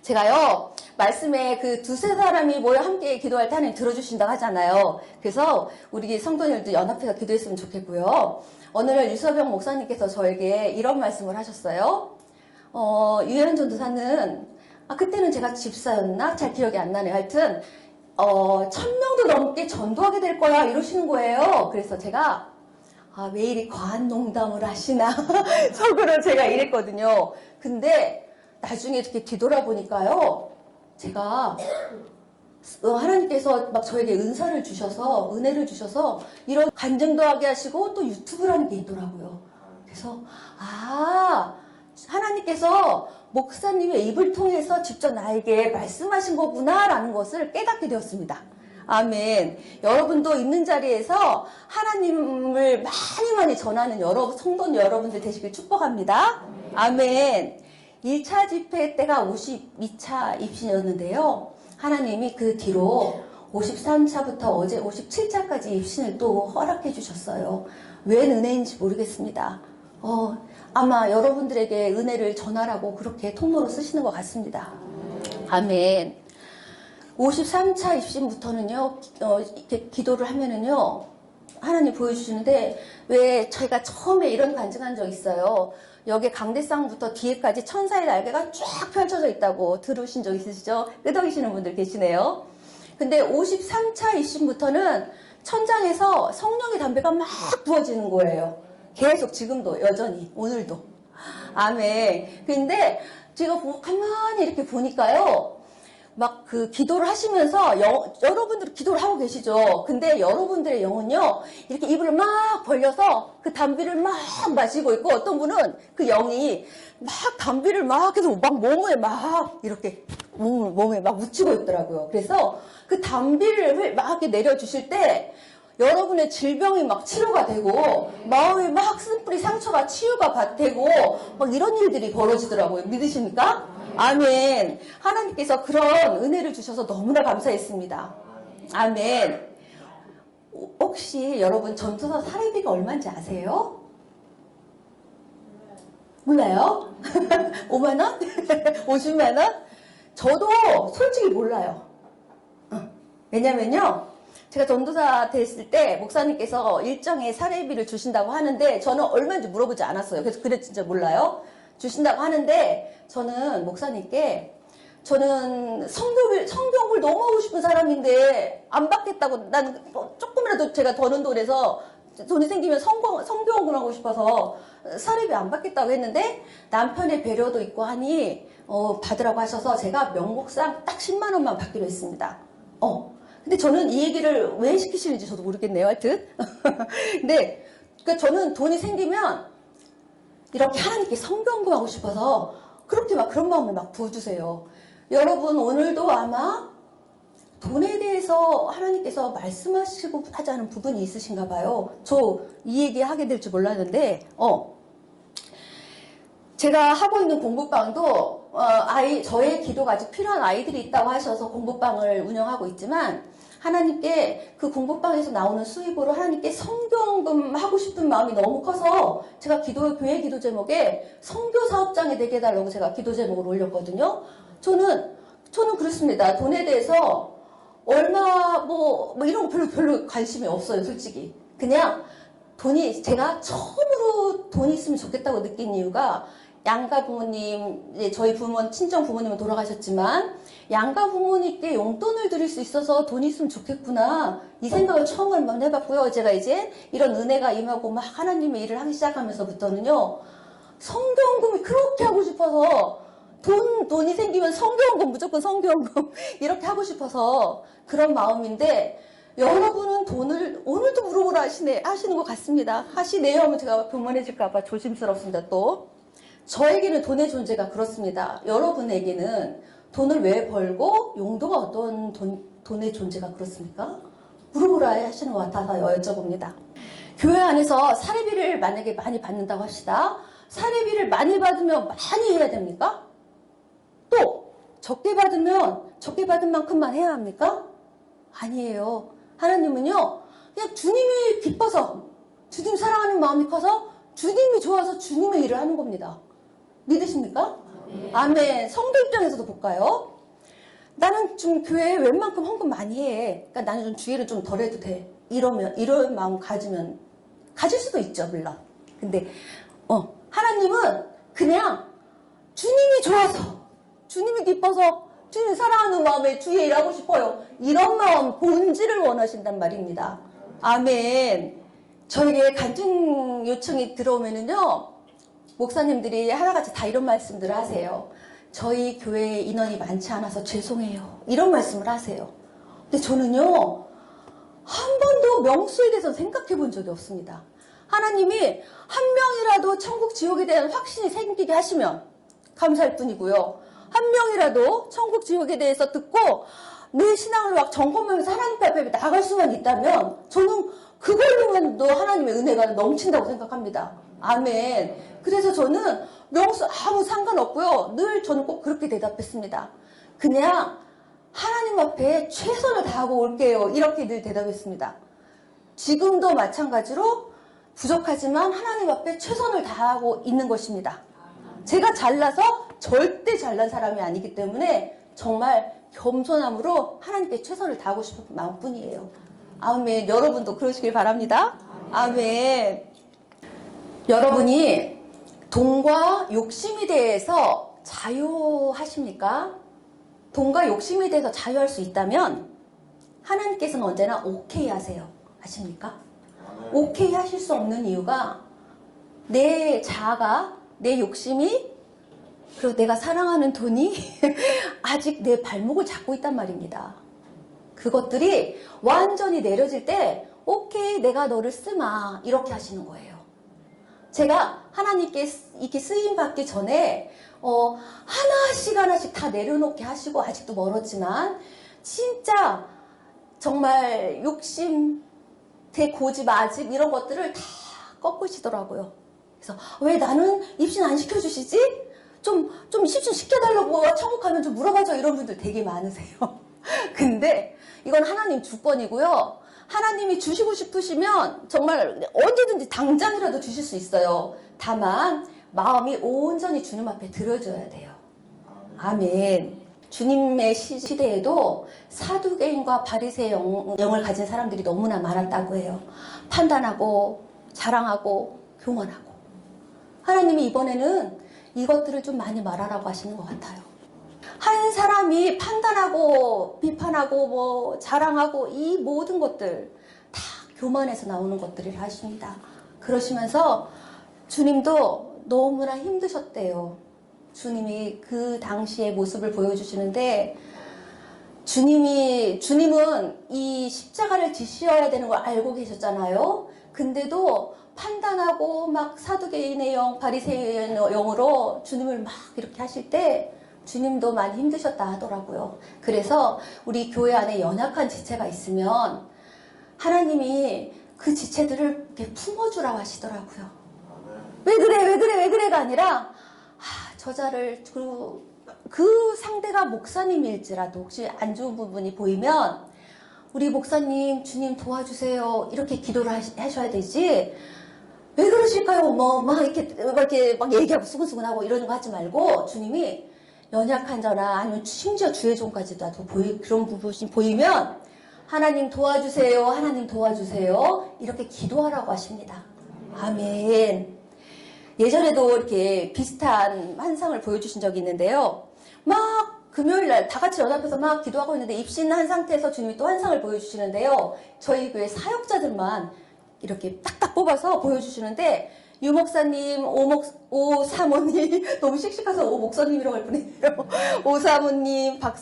제가요 말씀에 그 두세 사람이 모여 함께 기도할 때 하나님 들어주신다고 하잖아요. 그래서 우리 성도님들도 연합해서 기도했으면 좋겠고요. 오늘 유서병 목사님께서 저에게 이런 말씀을 하셨어요. 유현 전도사는 그때는 제가 집사였나? 잘 기억이 안 나네요. 하여튼 1000명도 넘게 전도하게 될 거야 이러시는 거예요. 그래서 제가 왜 이리 과한 농담을 하시나 속으로 제가 이랬거든요. 근데 나중에 이렇게 뒤돌아보니까요. 제가 하나님께서 막 저에게 은사를 주셔서 은혜를 주셔서 이런 간증도 하게 하시고 또 유튜브라는 게 있더라고요. 그래서 하나님께서 목사님의 입을 통해서 직접 나에게 말씀하신 거구나라는 것을 깨닫게 되었습니다. 아멘. 여러분도 있는 자리에서 하나님을 많이 전하는 성도 여러분들 되시길 축복합니다. 아멘. 1차 집회 때가 52차 입신이었는데요. 하나님이 그 뒤로 53차부터 어제 57차까지 입신을 또 허락해 주셨어요. 웬 은혜인지 모르겠습니다. 아마 여러분들에게 은혜를 전하라고 그렇게 통로로 쓰시는 것 같습니다. 아멘. 53차 입신부터는요, 이렇게 기도를 하면은요, 하나님 보여주시는데, 왜 저희가 처음에 이런 간증한 적 있어요. 여기 강대상부터 뒤에까지 천사의 날개가 쫙 펼쳐져 있다고 들으신 적 있으시죠? 끄덕이시는 분들 계시네요. 근데 53차 입신부터는 천장에서 성령의 담배가 막 부어지는 거예요. 계속 지금도 여전히 오늘도. 아멘. 근데 제가 가만히 이렇게 보니까요. 막 그 기도를 하시면서 여러분들 기도를 하고 계시죠. 근데 여러분들의 영은요. 이렇게 입을 막 벌려서 그 담비를 막 마시고 있고 어떤 분은 그 영이 막 담비를 막 해서 막 몸에 막 이렇게 몸에 막 묻히고 있더라고요. 그래서 그 담비를 막 이렇게 내려주실 때 여러분의 질병이 막 치료가 되고 마음에 막 쓴뿌리 상처가 치유가 되고 막 이런 일들이 벌어지더라고요. 믿으십니까? 아멘. 하나님께서 그런 은혜를 주셔서 너무나 감사했습니다. 아멘. 혹시 여러분 전도사 사례비가 얼마인지 아세요? 몰라요? 5만 원? 50만 원? 저도 솔직히 몰라요. 왜냐면요. 제가 전도사 됐을 때 목사님께서 일정의 사례비를 주신다고 하는데 저는 얼마인지 물어보지 않았어요. 그래서 그래 진짜 몰라요. 주신다고 하는데 저는 목사님께 저는 성경을 너무 하고 싶은 사람인데 안 받겠다고 난 조금이라도 제가 버는 돈에서 돈이 생기면 성경을 하고 싶어서 사례비 안 받겠다고 했는데 남편의 배려도 있고 하니 받으라고 하셔서 제가 명목상 딱 10만 원만 받기로 했습니다. 근데 저는 이 얘기를 왜 시키시는지 저도 모르겠네요. 하여튼. 근데 그러니까 저는 돈이 생기면 이렇게 하나님께 성경 공부하고 싶어서 그렇게 막 그런 마음을 막 부어주세요. 여러분 오늘도 아마 돈에 대해서 하나님께서 말씀하시고 하자는 부분이 있으신가 봐요. 저 이 얘기 하게 될 줄 몰랐는데, 제가 하고 있는 공부방도, 저의 기도가 아직 필요한 아이들이 있다고 하셔서 공부방을 운영하고 있지만, 하나님께 그 공부방에서 나오는 수입으로 하나님께 성경금 하고 싶은 마음이 너무 커서 제가 교회 기도 제목에 성교 사업장이 되게 해달라고 제가 기도 제목을 올렸거든요. 저는 그렇습니다. 돈에 대해서 얼마 이런 거 별로 관심이 없어요, 솔직히. 그냥 제가 처음으로 돈이 있으면 좋겠다고 느낀 이유가 양가 부모님, 저희 친정 부모님은 돌아가셨지만 양가 부모님께 용돈을 드릴 수 있어서 돈이 있으면 좋겠구나, 이 생각을 처음 한번 해봤고요. 제가 이제 이런 은혜가 임하고 막 하나님의 일을 하기 시작하면서부터는요, 성경금이 그렇게 하고 싶어서 돈이 생기면 성경금, 무조건 성경금 이렇게 하고 싶어서 그런 마음인데, 여러분은 돈을 오늘도 물어보라 하시는 것 같습니다. 하시네요 하면 제가 교만해질까봐 조심스럽습니다. 또 저에게는 돈의 존재가 그렇습니다. 여러분에게는 돈을 왜 벌고 용도가 어떤 돈의 존재가 그렇습니까? 물어보라 하시는 것 같아서 여쭤봅니다. 교회 안에서 사례비를 만약에 많이 받는다고 합시다. 사례비를 많이 받으면 많이 해야 됩니까? 또 적게 받으면 적게 받은 만큼만 해야 합니까? 아니에요. 하나님은요, 그냥 주님이 기뻐서, 주님 사랑하는 마음이 커서, 주님이 좋아서 주님의 일을 하는 겁니다. 믿으십니까? 아멘. 성도 입장에서도 볼까요? 나는 좀 교회에 웬만큼 헌금 많이 해. 그러니까 나는 좀 주의를 좀 덜 해도 돼. 이런 마음 가질 수도 있죠, 물론. 근데 하나님은 그냥 주님이 좋아서, 주님이 기뻐서, 주님 사랑하는 마음에 주의 일하고 싶어요, 이런 마음, 본질을 원하신단 말입니다. 아멘. 저에게 간증 요청이 들어오면은요, 목사님들이 하나같이 다 이런 말씀들을 하세요. 저희 교회에 인원이 많지 않아서 죄송해요, 이런 말씀을 하세요. 근데 저는요, 한 번도 명수에 대해서 생각해 본 적이 없습니다. 하나님이 한 명이라도 천국 지옥에 대한 확신이 생기게 하시면 감사할 뿐이고요. 한 명이라도 천국 지옥에 대해서 듣고 내 신앙을 막 점검하면서 하나님 앞에 나갈 수만 있다면 저는 그걸로만도 하나님의 은혜가 넘친다고 생각합니다. 아멘. 그래서 저는 명수 아무 상관없고요. 늘 저는 꼭 그렇게 대답했습니다. 그냥 하나님 앞에 최선을 다하고 올게요, 이렇게 늘 대답했습니다. 지금도 마찬가지로 부족하지만 하나님 앞에 최선을 다하고 있는 것입니다. 제가 잘나서 절대 잘난 사람이 아니기 때문에 정말 겸손함으로 하나님께 최선을 다하고 싶은 마음뿐이에요. 아멘. 여러분도 그러시길 바랍니다. 아멘. 여러분이 돈과 욕심에 대해서 자유하십니까? 돈과 욕심에 대해서 자유할 수 있다면 하나님께서는 언제나 오케이 하세요. 아십니까? 오케이 하실 수 없는 이유가 내 자아가, 내 욕심이, 그리고 내가 사랑하는 돈이 아직 내 발목을 잡고 있단 말입니다. 그것들이 완전히 내려질 때 오케이, 내가 너를 쓰마, 이렇게 하시는 거예요. 제가 하나님께 이렇게 쓰임 받기 전에 하나씩 다 내려놓게 하시고, 아직도 멀었지만 진짜 정말 욕심, 고집, 아집 이런 것들을 다 꺾으시더라고요. 그래서 왜 나는 입신 안 시켜주시지? 좀 입신 시켜달라고 천국 가면 좀 물어봐줘, 이런 분들 되게 많으세요. 근데 이건 하나님 주권이고요. 하나님이 주시고 싶으시면 정말 언제든지 당장이라도 주실 수 있어요. 다만 마음이 온전히 주님 앞에 들어줘야 돼요. 아멘. 주님의 시대에도 사두개인과 바리새의 영을 가진 사람들이 너무나 많았다고 해요. 판단하고 자랑하고 교만하고. 하나님이 이번에는 이것들을 좀 많이 말하라고 하시는 것 같아요. 한 사람이 판단하고 비판하고 자랑하고 이 모든 것들 다 교만에서 나오는 것들을 하십니다. 그러시면서 주님도 너무나 힘드셨대요. 주님이 그 당시의 모습을 보여주시는데, 주님은 이 십자가를 지셔야 되는 걸 알고 계셨잖아요. 근데도 판단하고 막 사두개인의 영, 바리새인의 영으로 주님을 막 이렇게 하실 때 주님도 많이 힘드셨다 하더라고요. 그래서 우리 교회 안에 연약한 지체가 있으면 하나님이 그 지체들을 이렇게 품어주라고 하시더라고요. 왜 그래, 왜 그래, 왜 그래가 아니라, 저자를, 그 상대가 목사님일지라도 혹시 안 좋은 부분이 보이면, 우리 목사님, 주님 도와주세요. 이렇게 기도를 하셔야 되지. 왜 그러실까요? 막 얘기하고 수근수근하고 이러는 거 하지 말고, 주님이 연약한 자나 아니면 심지어 주의 종까지도 그런 부분이 보이면, 하나님 도와주세요. 하나님 도와주세요. 이렇게 기도하라고 하십니다. 아멘. 예전에도 이렇게 비슷한 환상을 보여주신 적이 있는데요. 막 금요일날 다 같이 연합해서 막 기도하고 있는데 입신한 상태에서 주님이 또 환상을 보여주시는데요. 저희 교회 사역자들만 이렇게 딱딱 뽑아서 보여주시는데 유 목사님, 오 사모님, 너무 씩씩해서 오 목사님이라고 할 뻔했네요. 오 사모님, 박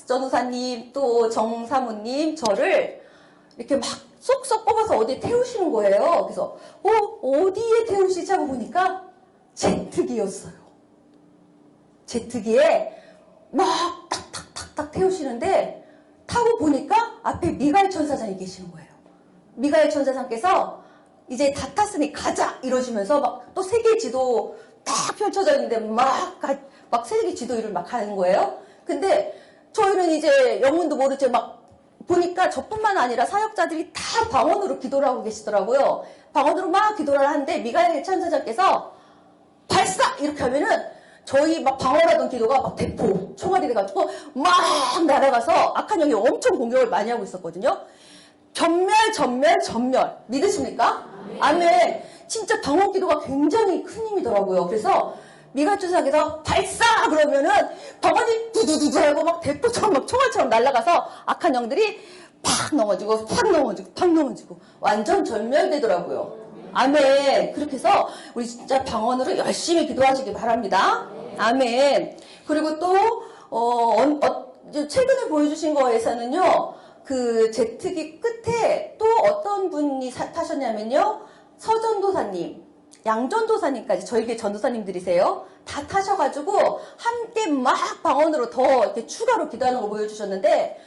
전우사님, 또 정 사모님, 저를 이렇게 막 쏙쏙 뽑아서 어디에 태우시는 거예요. 그래서 어디에 태우시지 하고 보니까 제트기였어요. 제트기에 막 탁탁탁탁 태우시는데 타고 보니까 앞에 미가엘 천사장이 계시는 거예요. 미가엘 천사장께서 이제 다 탔으니 가자 이러시면서 막 또 세계 지도 딱 펼쳐져 있는데 막 세계 지도 위를 막 가는 거예요. 근데 저희는 이제 영문도 모르지 막 보니까 저뿐만 아니라 사역자들이 다 방언으로 기도를 하고 계시더라고요. 방언으로 막 기도를 하는데 미가엘 천사장께서 발사! 이렇게 하면은 저희 막 방언하던 기도가 막 대포, 총알이 돼가지고 막 날아가서 악한 영이 엄청 공격을 많이 하고 있었거든요. 전멸. 믿으십니까? 아멘. 진짜 방언 기도가 굉장히 큰 힘이더라고요. 그래서 미가엘 천사장께서 발사! 그러면은 방언이 두두두두 하고 막 대포처럼 막 총알처럼 날아가서 악한 영들이 팍 넘어지고 팍 넘어지고 완전 전멸되더라고요. 아멘. 그렇게 해서 우리 진짜 방언으로 열심히 기도하시기 바랍니다. 아멘. 그리고 또 최근에 보여주신 거에서는요. 그 제트기 끝에 또 어떤 분이 타셨냐면요. 서전도사님, 양전도사님까지 저희 교회 전도사님들이세요. 다 타셔가지고 함께 막 방언으로 더 이렇게 추가로 기도하는 걸 보여주셨는데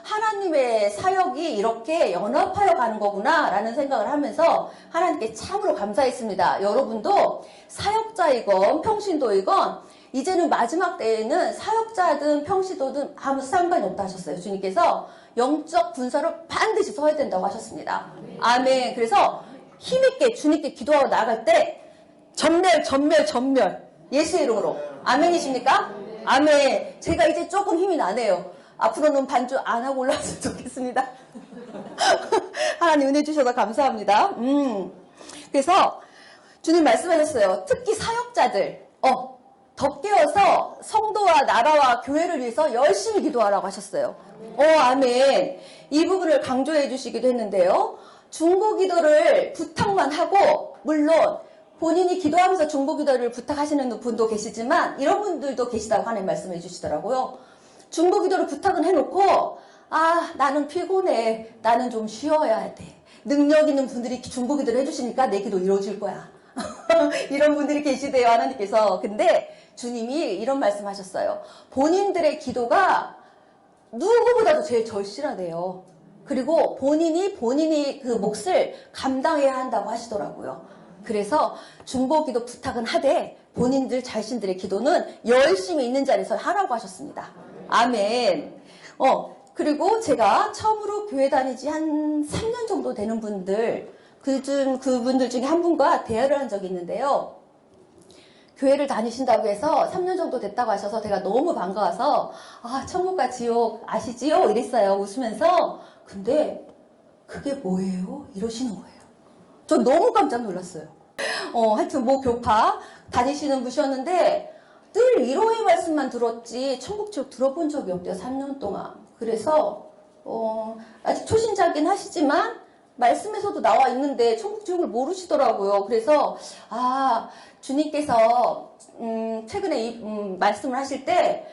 하나님의 사역이 이렇게 연합하여 가는 거구나 라는 생각을 하면서 하나님께 참으로 감사했습니다. 여러분도 사역자이건 평신도이건 이제는 마지막 때에는 사역자든 평신도든 아무 상관이 없다 하셨어요. 주님께서 영적 군사를 반드시 서야 된다고 하셨습니다. 아멘. 그래서 힘있게 주님께 기도하고 나아갈 때 전멸 예수의 이름으로 아멘이십니까? 아멘. 제가 이제 조금 힘이 나네요. 앞으로는 반주 안 하고 올라왔으면 좋겠습니다. 하나님 은혜 주셔서 감사합니다. 그래서 주님 말씀하셨어요. 특히 사역자들 더 깨어서 성도와 나라와 교회를 위해서 열심히 기도하라고 하셨어요. 아멘. 이 부분을 강조해 주시기도 했는데요. 중보 기도를 부탁만 하고 물론 본인이 기도하면서 중보 기도를 부탁하시는 분도 계시지만 이런 분들도 계시다고 하나님 말씀해 주시더라고요. 중보 기도를 부탁은 해놓고 나는 피곤해. 나는 좀 쉬어야 돼. 능력 있는 분들이 중보 기도를 해주시니까 내 기도 이루어질 거야. 이런 분들이 계시대요. 하나님께서. 근데 주님이 이런 말씀하셨어요. 본인들의 기도가 누구보다도 제일 절실하대요. 그리고 본인이 그 몫을 감당해야 한다고 하시더라고요. 그래서 중보기도 부탁은 하되 본인들 자신들의 기도는 열심히 있는 자리에서 하라고 하셨습니다. 아멘. 그리고 제가 처음으로 교회 다니지 한 3년 정도 되는 분들, 그분들 중에 한 분과 대화를 한 적이 있는데요. 교회를 다니신다고 해서 3년 정도 됐다고 하셔서 제가 너무 반가워서 천국과 지옥 아시지요? 이랬어요. 웃으면서. 근데 그게 뭐예요? 이러시는 거예요. 저 너무 깜짝 놀랐어요. 하여튼 교파 다니시는 분이셨는데 늘 위로의 말씀만 들었지 천국 지옥 들어본 적이 없대요. 3년 동안. 그래서 아직 초신자긴 하시지만 말씀에서도 나와 있는데 천국 지옥을 모르시더라고요. 그래서 주님께서 최근에 이 말씀을 하실 때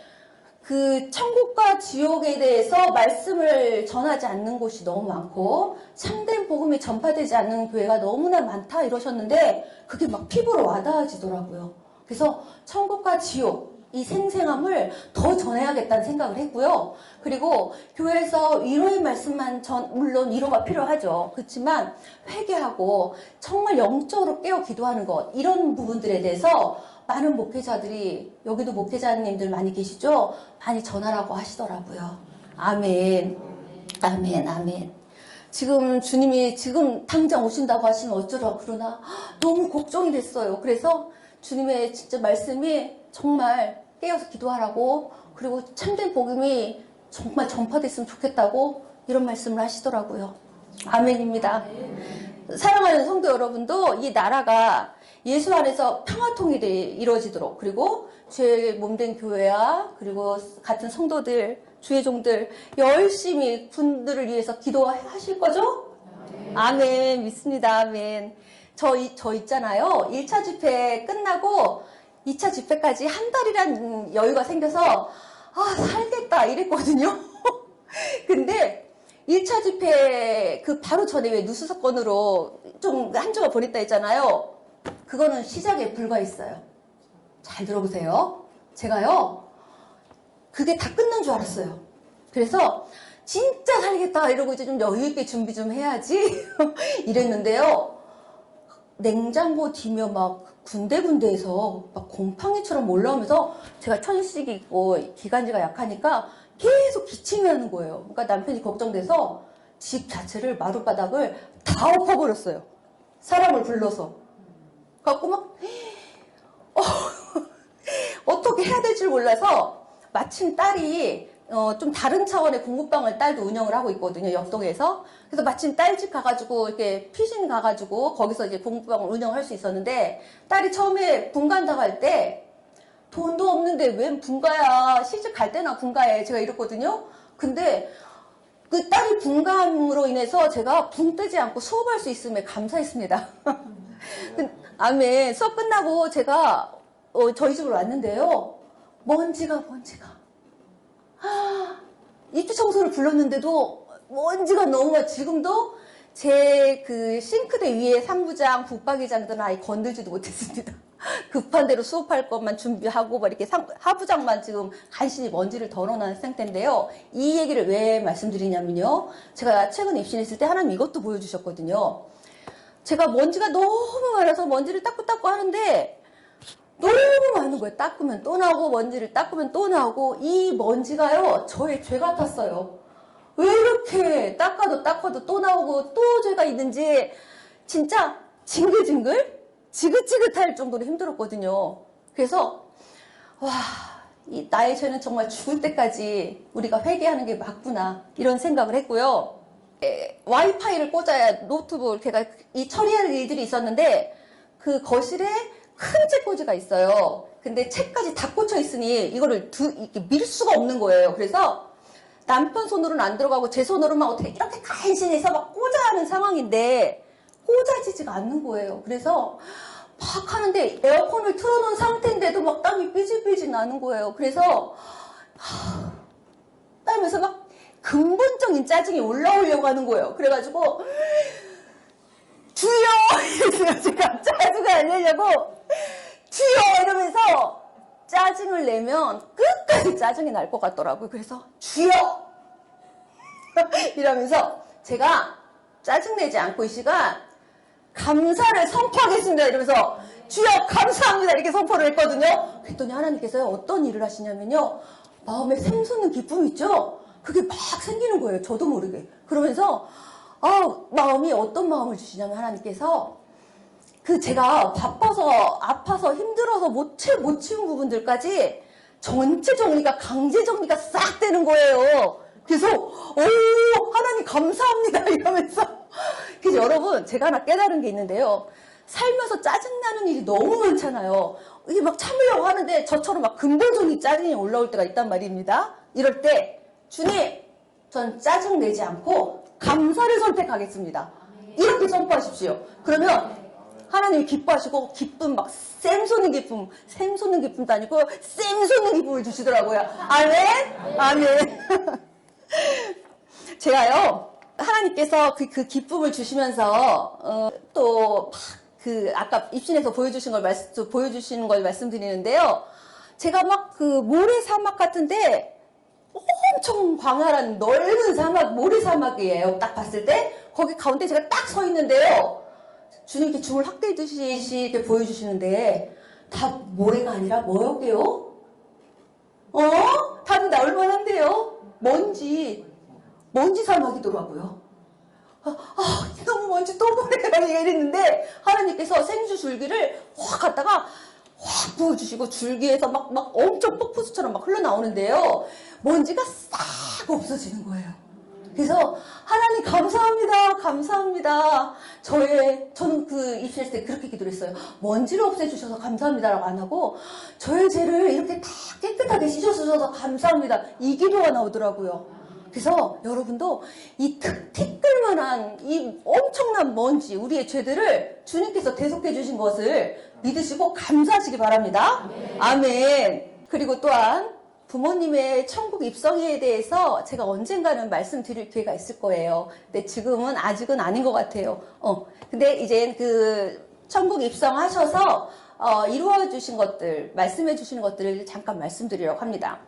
그 천국과 지옥에 대해서 말씀을 전하지 않는 곳이 너무 많고 참된 복음이 전파되지 않는 교회가 너무나 많다 이러셨는데 그게 막 피부로 와닿아지더라고요. 그래서 천국과 지옥 이 생생함을 더 전해야겠다는 생각을 했고요. 그리고 교회에서 위로의 말씀만 물론 위로가 필요하죠. 그렇지만 회개하고 정말 영적으로 깨어 기도하는 것, 이런 부분들에 대해서 많은 목회자들이, 여기도 목회자님들 많이 계시죠? 많이 전하라고 하시더라고요. 아멘. 아멘. 아멘. 지금 주님이 지금 당장 오신다고 하시면 어쩌라 그러나 너무 걱정이 됐어요. 그래서 주님의 진짜 말씀이 정말 깨어서 기도하라고, 그리고 참된 복음이 정말 전파됐으면 좋겠다고 이런 말씀을 하시더라고요. 아멘입니다. 사랑하는 성도 여러분도 이 나라가 예수 안에서 평화통일이 이루어지도록, 그리고 주의 몸된 교회와 그리고 같은 성도들, 주의 종들 열심히 군들을 위해서 기도하실 거죠? 아멘. 믿습니다. 아멘. 저 있잖아요. 1차 집회 끝나고 2차 집회까지 한 달이란 여유가 생겨서 살겠다 이랬거든요. 근데 1차 집회 그 바로 전에 왜 누수 사건으로 좀 한 주가 보냈다 했잖아요. 그거는 시작에 불과했어요. 잘 들어보세요. 제가요, 그게 다 끝난 줄 알았어요. 그래서 진짜 살겠다 이러고 이제 좀 여유 있게 준비 좀 해야지 이랬는데요. 냉장고 뒤면 막 군데군데에서 막 곰팡이처럼 올라오면서 제가 천식이 있고 기관지가 약하니까 계속 기침이 나는 거예요. 그러니까 남편이 걱정돼서 집 자체를 마룻바닥을 다 엎어버렸어요. 사람을 불러서. 갖고 막 어떻게 해야 될 줄 몰라서 마침 딸이 좀 다른 차원의 공부방을 딸도 운영을 하고 있거든요, 옆동에서. 그래서 마침 딸 집 가가지고 이렇게 피신 가가지고 거기서 이제 공부방을 운영할 수 있었는데, 딸이 처음에 분간 당할 때 돈도 없는데 웬 분가야, 시집 갈 때나 분가해, 제가 이랬거든요. 근데 그 딸이 분감으로 인해서 제가 붕 뜨지 않고 수업할 수 있음에 감사했습니다. 아멘. 수업 끝나고 제가 저희 집으로 왔는데요. 먼지가 입주 청소를 불렀는데도 먼지가 너무, 지금도 제 그 싱크대 위에 상부장, 붙박이장들은 아예 건들지도 못했습니다. 급한 대로 수업할 것만 준비하고 막 이렇게 하부장만 지금 간신히 먼지를 덜어놓은 상태인데요. 이 얘기를 왜 말씀드리냐면요. 제가 최근에 입신했을 때 하나님 이것도 보여주셨거든요. 제가 먼지가 너무 많아서 먼지를 닦고 하는데 너무 많은 거예요. 닦으면 또 나오고, 먼지를 닦으면 또 나오고, 이 먼지가요, 저의 죄 같았어요. 왜 이렇게 닦아도 또 나오고 또 죄가 있는지 진짜 징글징글 지긋지긋할 정도로 힘들었거든요. 그래서 이 나의 죄는 정말 죽을 때까지 우리가 회개하는 게 맞구나, 이런 생각을 했고요. 와이파이를 꽂아야 노트북, 제가 이 처리할 일들이 있었는데 그 거실에 큰 책꽂이가 있어요. 근데 책까지 다 꽂혀 있으니 이거를 이렇게 밀 수가 없는 거예요. 그래서 남편 손으로는 안 들어가고 제 손으로만 어떻게 이렇게 간신해서 막 꽂아야 하는 상황인데 꽂아지지가 않는 거예요. 그래서 막 하는데 에어컨을 틀어놓은 상태인데도 막 땀이 삐질삐질 나는 거예요. 그래서 땀에서 막 근본적인 짜증이 올라오려고 하는 거예요. 그래가지고 주여! 이랬어요. 제가 짜증을 안 내려고 주여! 이러면서 짜증을 내면 끝까지 짜증이 날 것 같더라고요. 그래서 주여! 이러면서 제가 짜증내지 않고 이 시간 감사를 선포하겠습니다. 이러면서 주여 감사합니다. 이렇게 선포를 했거든요. 그랬더니 하나님께서 어떤 일을 하시냐면요. 마음에 샘솟는 기쁨 있죠? 그게 막 생기는 거예요. 저도 모르게. 그러면서 마음이 어떤 마음을 주시냐면 하나님께서 제가 바빠서 아파서 힘들어서 못 치운 부분들까지 전체 정리가, 강제 정리가 싹 되는 거예요. 그래서 하나님 감사합니다 이러면서. 그래서 여러분, 제가 하나 깨달은 게 있는데요. 살면서 짜증나는 일이 너무 많잖아요. 이게 막 참으려고 하는데 저처럼 막 근본적인 짜증이 올라올 때가 있단 말입니다. 이럴 때 주님, 전 짜증내지 않고 감사를 선택하겠습니다. 이렇게 선포하십시오. 그러면 하나님이 기뻐하시고 기쁨, 막 샘솟는 기쁨도 아니고 샘솟는 기쁨을 주시더라고요. 아멘? 아멘. 제가요, 하나님께서 그 기쁨을 주시면서 또 아까 입신에서 보여주신 걸 말씀드리는데요. 제가 막 그 모래 사막 같은데 엄청 광활한 넓은 사막, 모래 사막이에요. 딱 봤을 때 거기 가운데 제가 딱 서 있는데요. 주님께 줌을 확 대듯이 이렇게 보여주시는데 다 모래가 아니라 뭐였게요? 답이 나올 만한데요. 먼지 사막이더라고요. 너무 먼지 또 보내요 이랬는데 하나님께서 생수 줄기를 확 갖다가 확 부어주시고 줄기에서 막 엄청 폭포수처럼 막 흘러나오는데요. 먼지가 싹 없어지는 거예요. 그래서 하나님 감사합니다. 저는 그 입시했을 때 그렇게 기도를 했어요. 먼지를 없애주셔서 감사합니다라고 안 하고 저의 죄를 이렇게 다 깨끗하게 씻어주셔서 감사합니다. 이 기도가 나오더라고요. 그래서 여러분도 이 티끌만한 이 엄청난 먼지, 우리의 죄들을 주님께서 대속해 주신 것을 믿으시고 감사하시기 바랍니다. 아멘. 그리고 또한 부모님의 천국 입성에 대해서 제가 언젠가는 말씀드릴 기회가 있을 거예요. 근데 지금은 아직은 아닌 것 같아요. 근데 이제 그 천국 입성하셔서 이루어 주신 것들, 말씀해 주시는 것들을 잠깐 말씀드리려고 합니다.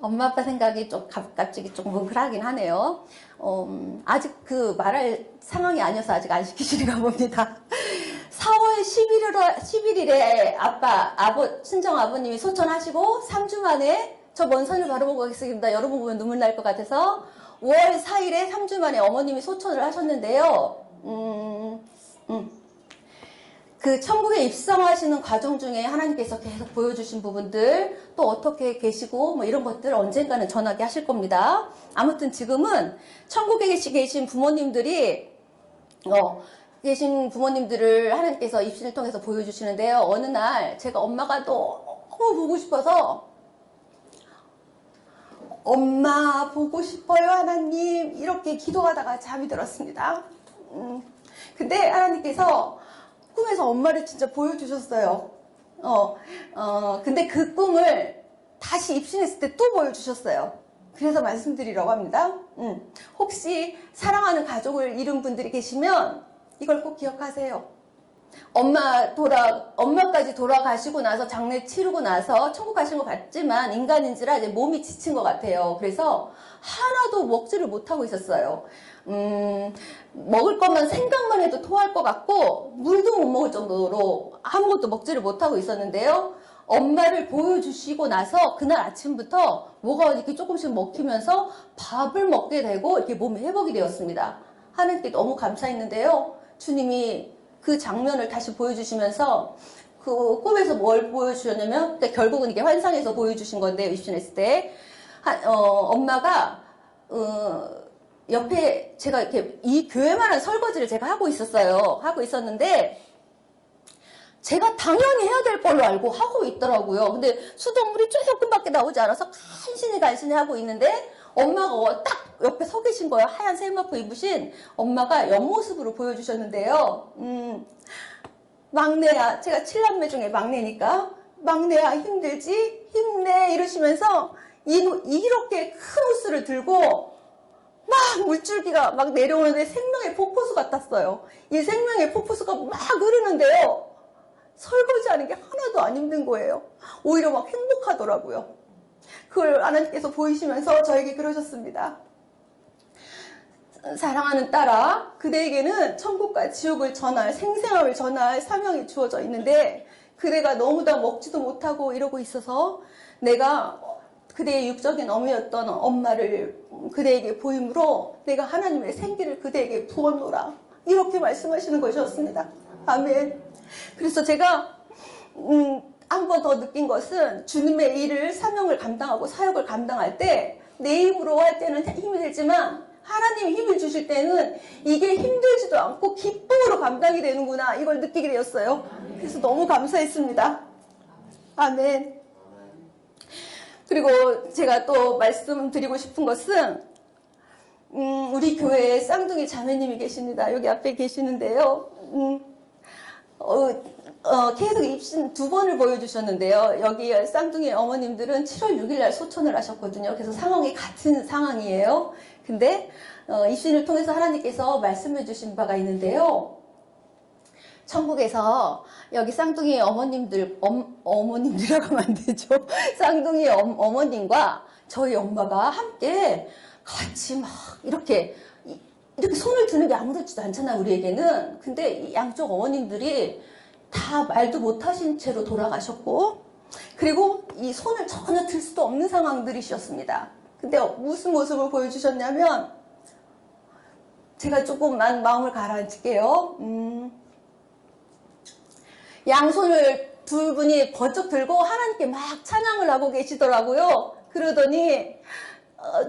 엄마 아빠 생각이 좀 갑자기 조금 뭉클하긴 하네요. 아직 그 말할 상황이 아니어서 아직 안 시키시는가 봅니다. 4월 11일에 친정 아버님이 소천하시고 3주 만에 저 먼 산을 바라보고 가겠습니다. 여러분 보면 눈물 날 것 같아서 5월 4일에 3주 만에 어머님이 소천을 하셨는데요. 그 천국에 입성하시는 과정 중에 하나님께서 계속 보여주신 부분들, 또 어떻게 계시고 뭐 이런 것들 언젠가는 전하게 하실 겁니다. 아무튼 지금은 천국에 계신 부모님들을 하나님께서 입신을 통해서 보여주시는데요. 어느 날 제가 엄마가 너무 보고 싶어서 엄마 보고 싶어요 하나님 이렇게 기도하다가 잠이 들었습니다. 근데 하나님께서 꿈에서 엄마를 진짜 보여주셨어요. 근데 그 꿈을 다시 입신했을 때 또 보여주셨어요. 그래서 말씀드리려고 합니다. 혹시 사랑하는 가족을 잃은 분들이 계시면 이걸 꼭 기억하세요. 엄마까지 돌아가시고 나서 장례 치르고 나서 천국 가신 거 같지만 인간인지라 이제 몸이 지친 것 같아요. 그래서 하나도 먹지를 못하고 있었어요. 먹을 것만 생각만 해도 토할 것 같고 물도 못 먹을 정도로 아무것도 먹지를 못하고 있었는데요. 엄마를 보여주시고 나서 그날 아침부터 뭐가 이렇게 조금씩 먹히면서 밥을 먹게 되고 이렇게 몸이 회복이 되었습니다. 하나님께 너무 감사했는데요. 주님이 그 장면을 다시 보여주시면서 그 꿈에서 뭘 보여주셨냐면 그러니까 결국은 이게 환상에서 보여주신 건데 입신했을 때 엄마가 옆에 제가 이렇게 이 교회만한 설거지를 제가 하고 있었는데 제가 당연히 해야 될 걸로 알고 하고 있더라고요. 근데 수돗물이 조금밖에 나오지 않아서 간신히 하고 있는데 엄마가 딱 옆에 서 계신 거예요. 하얀 세마포 입으신 엄마가 옆모습으로 보여주셨는데요. 막내야, 제가 7남매 중에 막내니까 막내야 힘들지? 힘내 이러시면서 이렇게 큰 호스를 들고 막 물줄기가 막 내려오는데 생명의 폭포수 같았어요. 이 생명의 폭포수가 막 흐르는데요. 설거지하는 게 하나도 안 힘든 거예요. 오히려 막 행복하더라고요. 그걸 하나님께서 보이시면서 저에게 그러셨습니다. 사랑하는 딸아, 그대에게는 천국과 지옥을 전할, 생생함을 전할 사명이 주어져 있는데 그대가 너무 다 먹지도 못하고 이러고 있어서 내가 그대의 육적인 어머니였던 엄마를 그대에게 보임으로 내가 하나님의 생기를 그대에게 부어놓으라. 이렇게 말씀하시는 것이었습니다. 아멘. 그래서 제가 한 번 더 느낀 것은 주님의 일을 사명을 감당하고 사역을 감당할 때 내 힘으로 할 때는 힘이 들지만 하나님이 힘을 주실 때는 이게 힘들지도 않고 기쁨으로 감당이 되는구나 이걸 느끼게 되었어요. 그래서 너무 감사했습니다. 아멘. 그리고 제가 또 말씀드리고 싶은 것은 우리 교회에 쌍둥이 자매님이 계십니다. 여기 앞에 계시는데요. 계속 입신 2번을 보여주셨는데요. 여기 쌍둥이 어머님들은 7월 6일 날 소천을 하셨거든요. 그래서 상황이 같은 상황이에요. 근데 입신을 통해서 하나님께서 말씀해 주신 바가 있는데요. 천국에서 여기 쌍둥이 어머님들, 어머님이라고 하면 안 되죠. 쌍둥이 어머님과 저희 엄마가 함께 같이 막 이렇게 손을 드는 게 아무렇지도 않잖아, 우리에게는. 근데 이 양쪽 어머님들이 다 말도 못하신 채로 돌아가셨고, 그리고 이 손을 전혀 들 수도 없는 상황들이셨습니다. 근데 무슨 모습을 보여주셨냐면, 제가 조금만 마음을 가라앉힐게요. 양손을 두 분이 번쩍 들고 하나님께 막 찬양을 하고 계시더라고요. 그러더니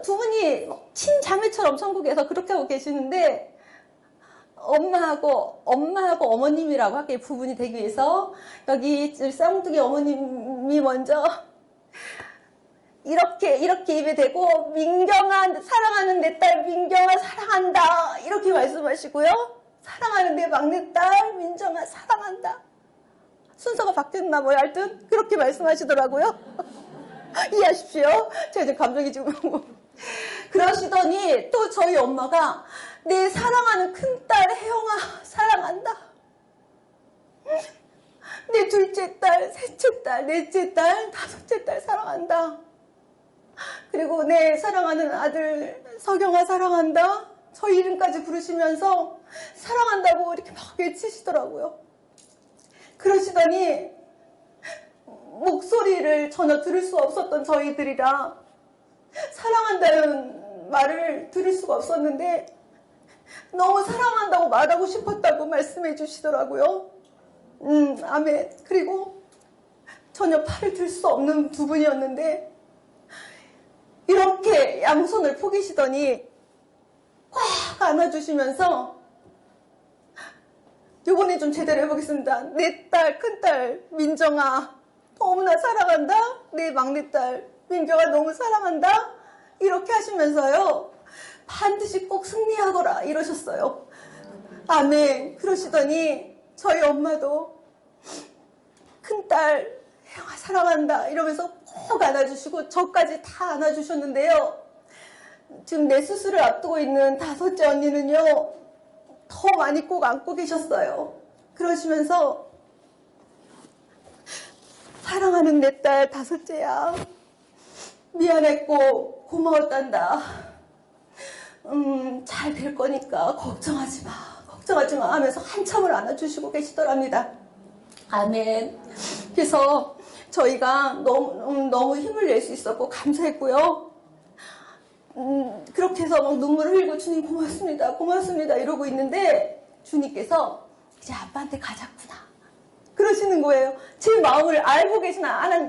두 분이 친자매처럼 천국에서 그렇게 하고 계시는데, 엄마하고 어머님이라고 할게요. 부분이 되기 위해서 여기 쌍둥이 어머님이 먼저 이렇게 입에 대고, 민경아, 사랑하는 내 딸 민경아 사랑한다, 이렇게 말씀하시고요. 사랑하는 내 막내딸 민정아 사랑한다. 순서가 바뀌었나 뭐야, 하여튼 그렇게 말씀하시더라고요. 이해하십시오. 제가 지금 감정이 지금 그러시더니 또 저희 엄마가 내 사랑하는 큰딸 혜영아 사랑한다. 내 둘째 딸, 셋째 딸, 넷째 딸, 다섯째 딸 사랑한다. 그리고 내 사랑하는 아들 석영아 사랑한다. 저희 이름까지 부르시면서 사랑한다고 이렇게 막 외치시더라고요. 그러시더니 목소리를 전혀 들을 수 없었던 저희들이라 사랑한다는 말을 들을 수가 없었는데, 너무 사랑한다고 말하고 싶었다고 말씀해 주시더라고요. 아멘. 그리고 전혀 팔을 들 수 없는 두 분이었는데, 이렇게 양손을 포기시더니 꽉 안아주시면서, 요번에 좀 제대로 해보겠습니다. 내 딸, 큰딸 민정아 너무나 사랑한다. 내 막내딸 민경아 너무 사랑한다. 이렇게 하시면서요, 반드시 꼭 승리하거라 이러셨어요. 아멘. 그러시더니 저희 엄마도 큰딸 혜영아 사랑한다 이러면서 꼭 안아주시고, 저까지 다 안아주셨는데요. 지금 내 수술을 앞두고 있는 다섯째 언니는요, 더 많이 꼭 안고 계셨어요. 그러시면서 사랑하는 내 딸 다섯째야, 미안했고 고마웠단다. 잘 될 거니까 걱정하지 마 하면서 한참을 안아주시고 계시더랍니다. 아멘. 그래서 저희가 너무 힘을 낼 수 있었고 감사했고요. 그렇게 해서 막 눈물을 흘리고 주님 고맙습니다 이러고 있는데, 주님께서 이제 아빠한테 가자꾸나 그러시는 거예요. 제 마음을 알고 계신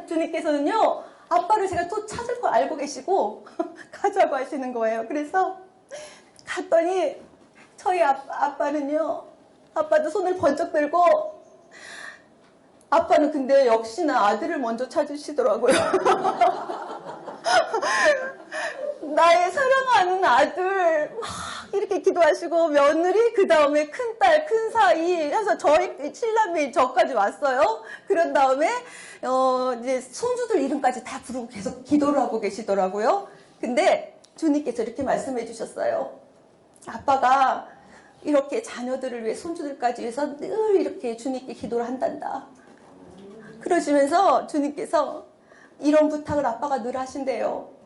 주님께서는요, 아빠를 제가 또 찾을 걸 알고 계시고 가자고 하시는 거예요. 그래서 갔더니 저희 아빠는요, 아빠도 손을 번쩍 들고, 아빠는 근데 역시나 아들을 먼저 찾으시더라고요. 나의 사랑하는 아들 막 이렇게 기도하시고, 며느리, 그 다음에 큰딸, 큰사이 해서 저희 신랑이 저까지 왔어요. 그런 다음에 이제 손주들 이름까지 다 부르고 계속 기도를 하고 계시더라고요. 근데 주님께서 이렇게 말씀해 주셨어요. 아빠가 이렇게 자녀들을 위해, 손주들까지 위해서 늘 이렇게 주님께 기도를 한단다. 그러시면서 주님께서 이런 부탁을 아빠가 늘 하신대요.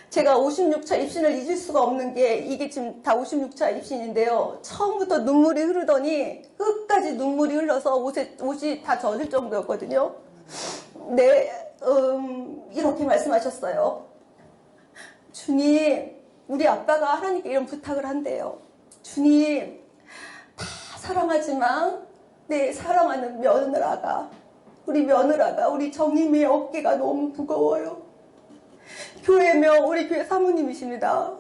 제가 56차 입신을 잊을 수가 없는 게, 이게 지금 다 56차 입신인데요. 처음부터 눈물이 흐르더니 끝까지 눈물이 흘러서 옷이 다 젖을 정도였거든요. 네, 이렇게 말씀하셨어요. 주님, 우리 아빠가 하나님께 이런 부탁을 한대요. 주님, 다 사랑하지만 내 사랑하는 우리 정님의 어깨가 너무 무거워요. 교회며 우리 교회 사모님이십니다.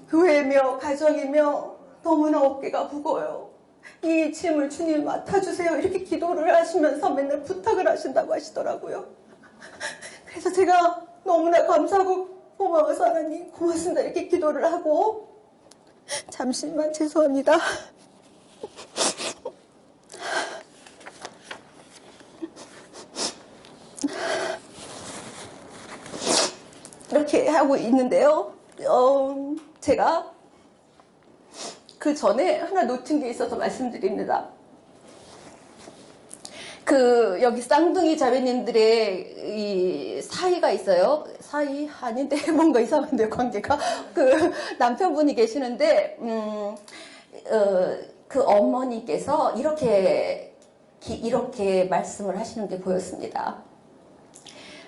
교회며 가정이며 너무나 어깨가 무거워요. 이 짐을 주님 맡아주세요. 이렇게 기도를 하시면서 맨날 부탁을 하신다고 하시더라고요. 그래서 제가 너무나 감사하고 고마워서 하나님 고맙습니다 이렇게 기도를 하고, 잠시만 죄송합니다. 이렇게 하고 있는데요. 제가 그 전에 하나 놓친 게 있어서 말씀드립니다. 여기 쌍둥이 자매님들의 이 사이가 있어요. 사이? 아닌데, 뭔가 이상한데, 관계가. 남편분이 계시는데, 그 어머니께서 이렇게 말씀을 하시는 게 보였습니다.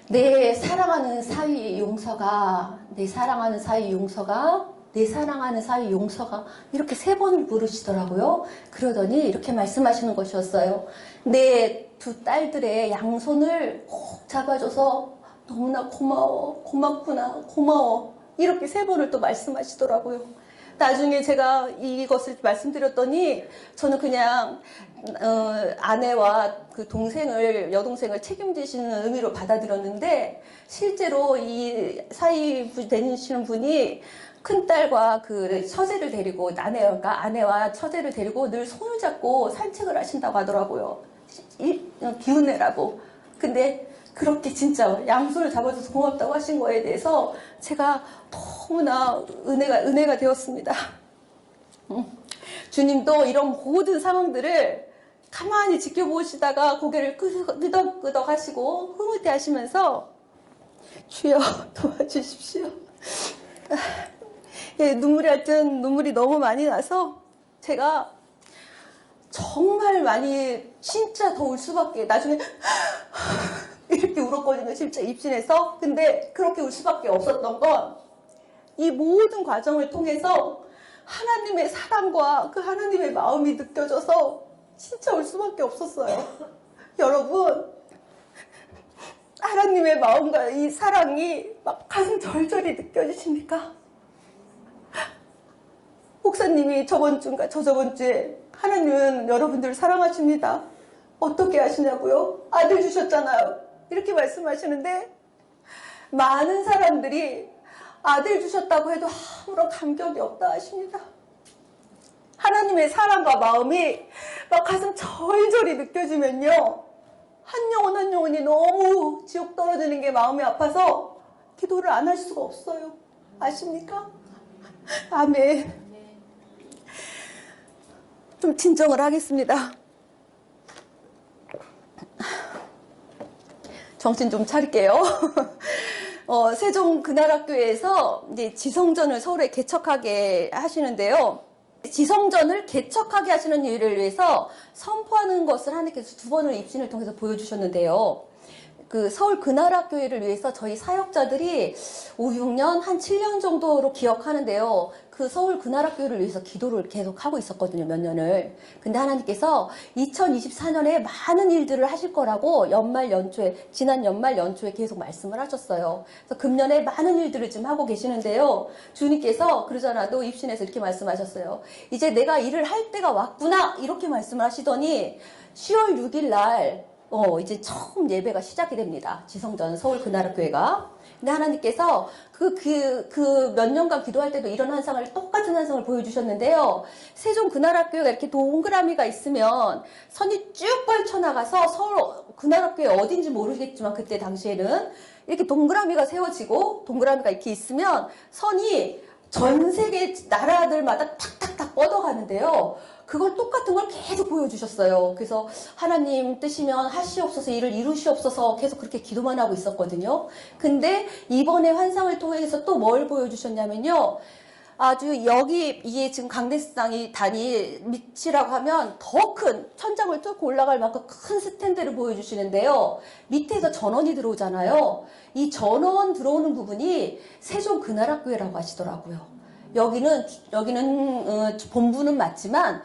내 사랑하는 사위 용서가, 내 사랑하는 사위 용서가, 내 사랑하는 사위 용서가, 이렇게 3번을 부르시더라고요. 그러더니 이렇게 말씀하시는 것이었어요. 내 2딸들의 양손을 꼭 잡아줘서 너무나 고마워, 고맙구나, 고마워. 이렇게 3번을 또 말씀하시더라고요. 나중에 제가 이것을 말씀드렸더니 저는 그냥 아내와 그 여동생을 책임지시는 의미로 받아들였는데, 실제로 이 사위 되시는 분이 큰딸과 그 처제를 데리고, 아내와 처제를 데리고 늘 손을 잡고 산책을 하신다고 하더라고요. 기운 내라고. 근데 그렇게 진짜 양손을 잡아줘서 고맙다고 하신 거에 대해서 제가 너무나 은혜가 되었습니다. 주님도 이런 모든 상황들을 가만히 지켜보시다가 고개를 끄덕끄덕 하시고 흐뭇해 하시면서, 주여 도와주십시오. 예, 눈물이 너무 많이 나서 제가 정말 많이 진짜 더 울 수밖에, 나중에 이렇게 울었거든요, 진짜 입신에서. 근데 그렇게 울 수밖에 없었던 건, 이 모든 과정을 통해서 하나님의 사랑과 그 하나님의 마음이 느껴져서 진짜 울 수밖에 없었어요. 여러분, 하나님의 마음과 이 사랑이 막 가슴 절절히 느껴지십니까? 목사님이 저번 주인가 저저번 주에 하나님은 여러분들을 사랑하십니다. 어떻게 하시냐고요? 아들 주셨잖아요. 이렇게 말씀하시는데, 많은 사람들이 아들 주셨다고 해도 아무런 감격이 없다 하십니다. 하나님의 사랑과 마음이 막 가슴 절절히 느껴지면요, 한 영혼이 너무 지옥 떨어지는 게 마음이 아파서 기도를 안 할 수가 없어요. 아십니까? 아멘. 좀 진정을 하겠습니다. 정신 좀 차릴게요. 세종그날학교에서 이제 지성전을 서울에 개척하게 하시는데요. 지성전을 개척하게 하시는 일을 위해서 선포하는 것을 하나님께서 2번을 입신을 통해서 보여주셨는데요. 그 서울그날학교회를 위해서 저희 사역자들이 5, 6년, 한 7년 정도로 기억하는데요. 그 서울그날학교회를 위해서 기도를 계속 하고 있었거든요, 몇 년을. 근데 하나님께서 2024년에 많은 일들을 하실 거라고 지난 연말 연초에 계속 말씀을 하셨어요. 그래서 금년에 많은 일들을 지금 하고 계시는데요. 주님께서 그러잖아, 너 입신에서 이렇게 말씀하셨어요. 이제 내가 일을 할 때가 왔구나, 이렇게 말씀을 하시더니 10월 6일 날 이제 처음 예배가 시작이 됩니다. 지성전 서울그날학교회가. 근데 하나님께서 몇 년간 기도할 때도 이런 똑같은 환상을 보여주셨는데요. 세종그날학교회가 이렇게 동그라미가 있으면 선이 쭉 뻗쳐나가서 서울그날학교회 어딘지 모르겠지만 그때 당시에는 이렇게 동그라미가 세워지고 동그라미가 이렇게 있으면 선이 전 세계 나라들마다 탁탁탁 뻗어가는데요. 그걸 똑같은 걸 계속 보여주셨어요. 그래서 하나님 뜻이면 하시옵소서, 일을 이루시옵소서 계속 그렇게 기도만 하고 있었거든요. 근데 이번에 환상을 통해서 또 뭘 보여주셨냐면요. 아주 이게 지금 강대상이 단위 밑이라고 하면 더 큰 천장을 뚫고 올라갈 만큼 큰 스탠드를 보여주시는데요. 밑에서 전원이 들어오잖아요. 이 전원 들어오는 부분이 세종그날학교회라고 하시더라고요. 여기는 본부는 맞지만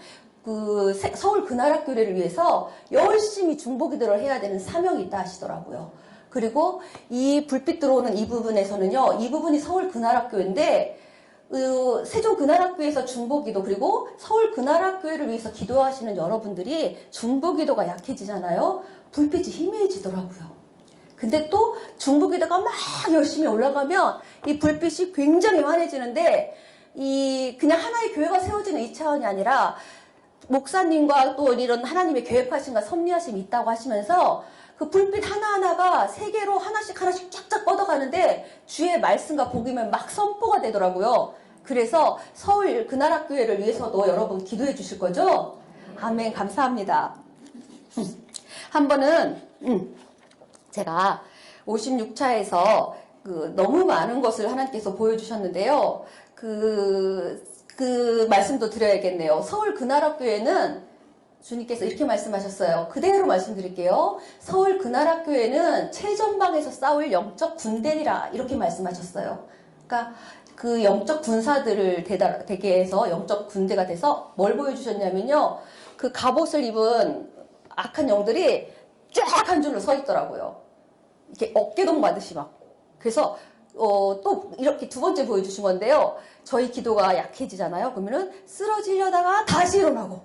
서울그날학교회를 위해서 열심히 중보기도를 해야 되는 사명이 있다 하시더라고요. 그리고 이 불빛 들어오는 이 부분에서는요, 이 부분이 서울그날학교회인데 세종그날학교회에서 중보기도, 그리고 서울그날학교회를 위해서 기도하시는 여러분들이 중보기도가 약해지잖아요. 불빛이 희미해지더라고요. 근데 또 중보기도가 막 열심히 올라가면 이 불빛이 굉장히 환해지는데, 그냥 하나의 교회가 세워지는 이 차원이 아니라 목사님과 또 이런 하나님의 계획하심과 섭리하심이 있다고 하시면서 그 불빛 하나하나가 세계로 하나씩 쫙쫙 뻗어가는데 주의 말씀과 복음은 막 선포가 되더라고요. 그래서 서울그날학교회를 위해서도 여러분 기도해 주실 거죠? 아멘. 감사합니다. 한 번은 제가 56차에서 너무 많은 것을 하나님께서 보여주셨는데요. 그 말씀도 드려야겠네요. 서울 그날학교에는 주님께서 이렇게 말씀하셨어요. 그대로 말씀드릴게요. 서울 그날학교에는 최전방에서 싸울 영적 군대니라 이렇게 말씀하셨어요. 그러니까 그 영적 군사들을 되게 해서 영적 군대가 돼서 뭘 보여주셨냐면요. 그 갑옷을 입은 악한 영들이 쫙 한 줄로 서 있더라고요. 이렇게 어깨동 받으시 막. 그래서 또 이렇게 두 번째 보여주신 건데요. 저희 기도가 약해지잖아요. 그러면은 쓰러지려다가 다시 일어나고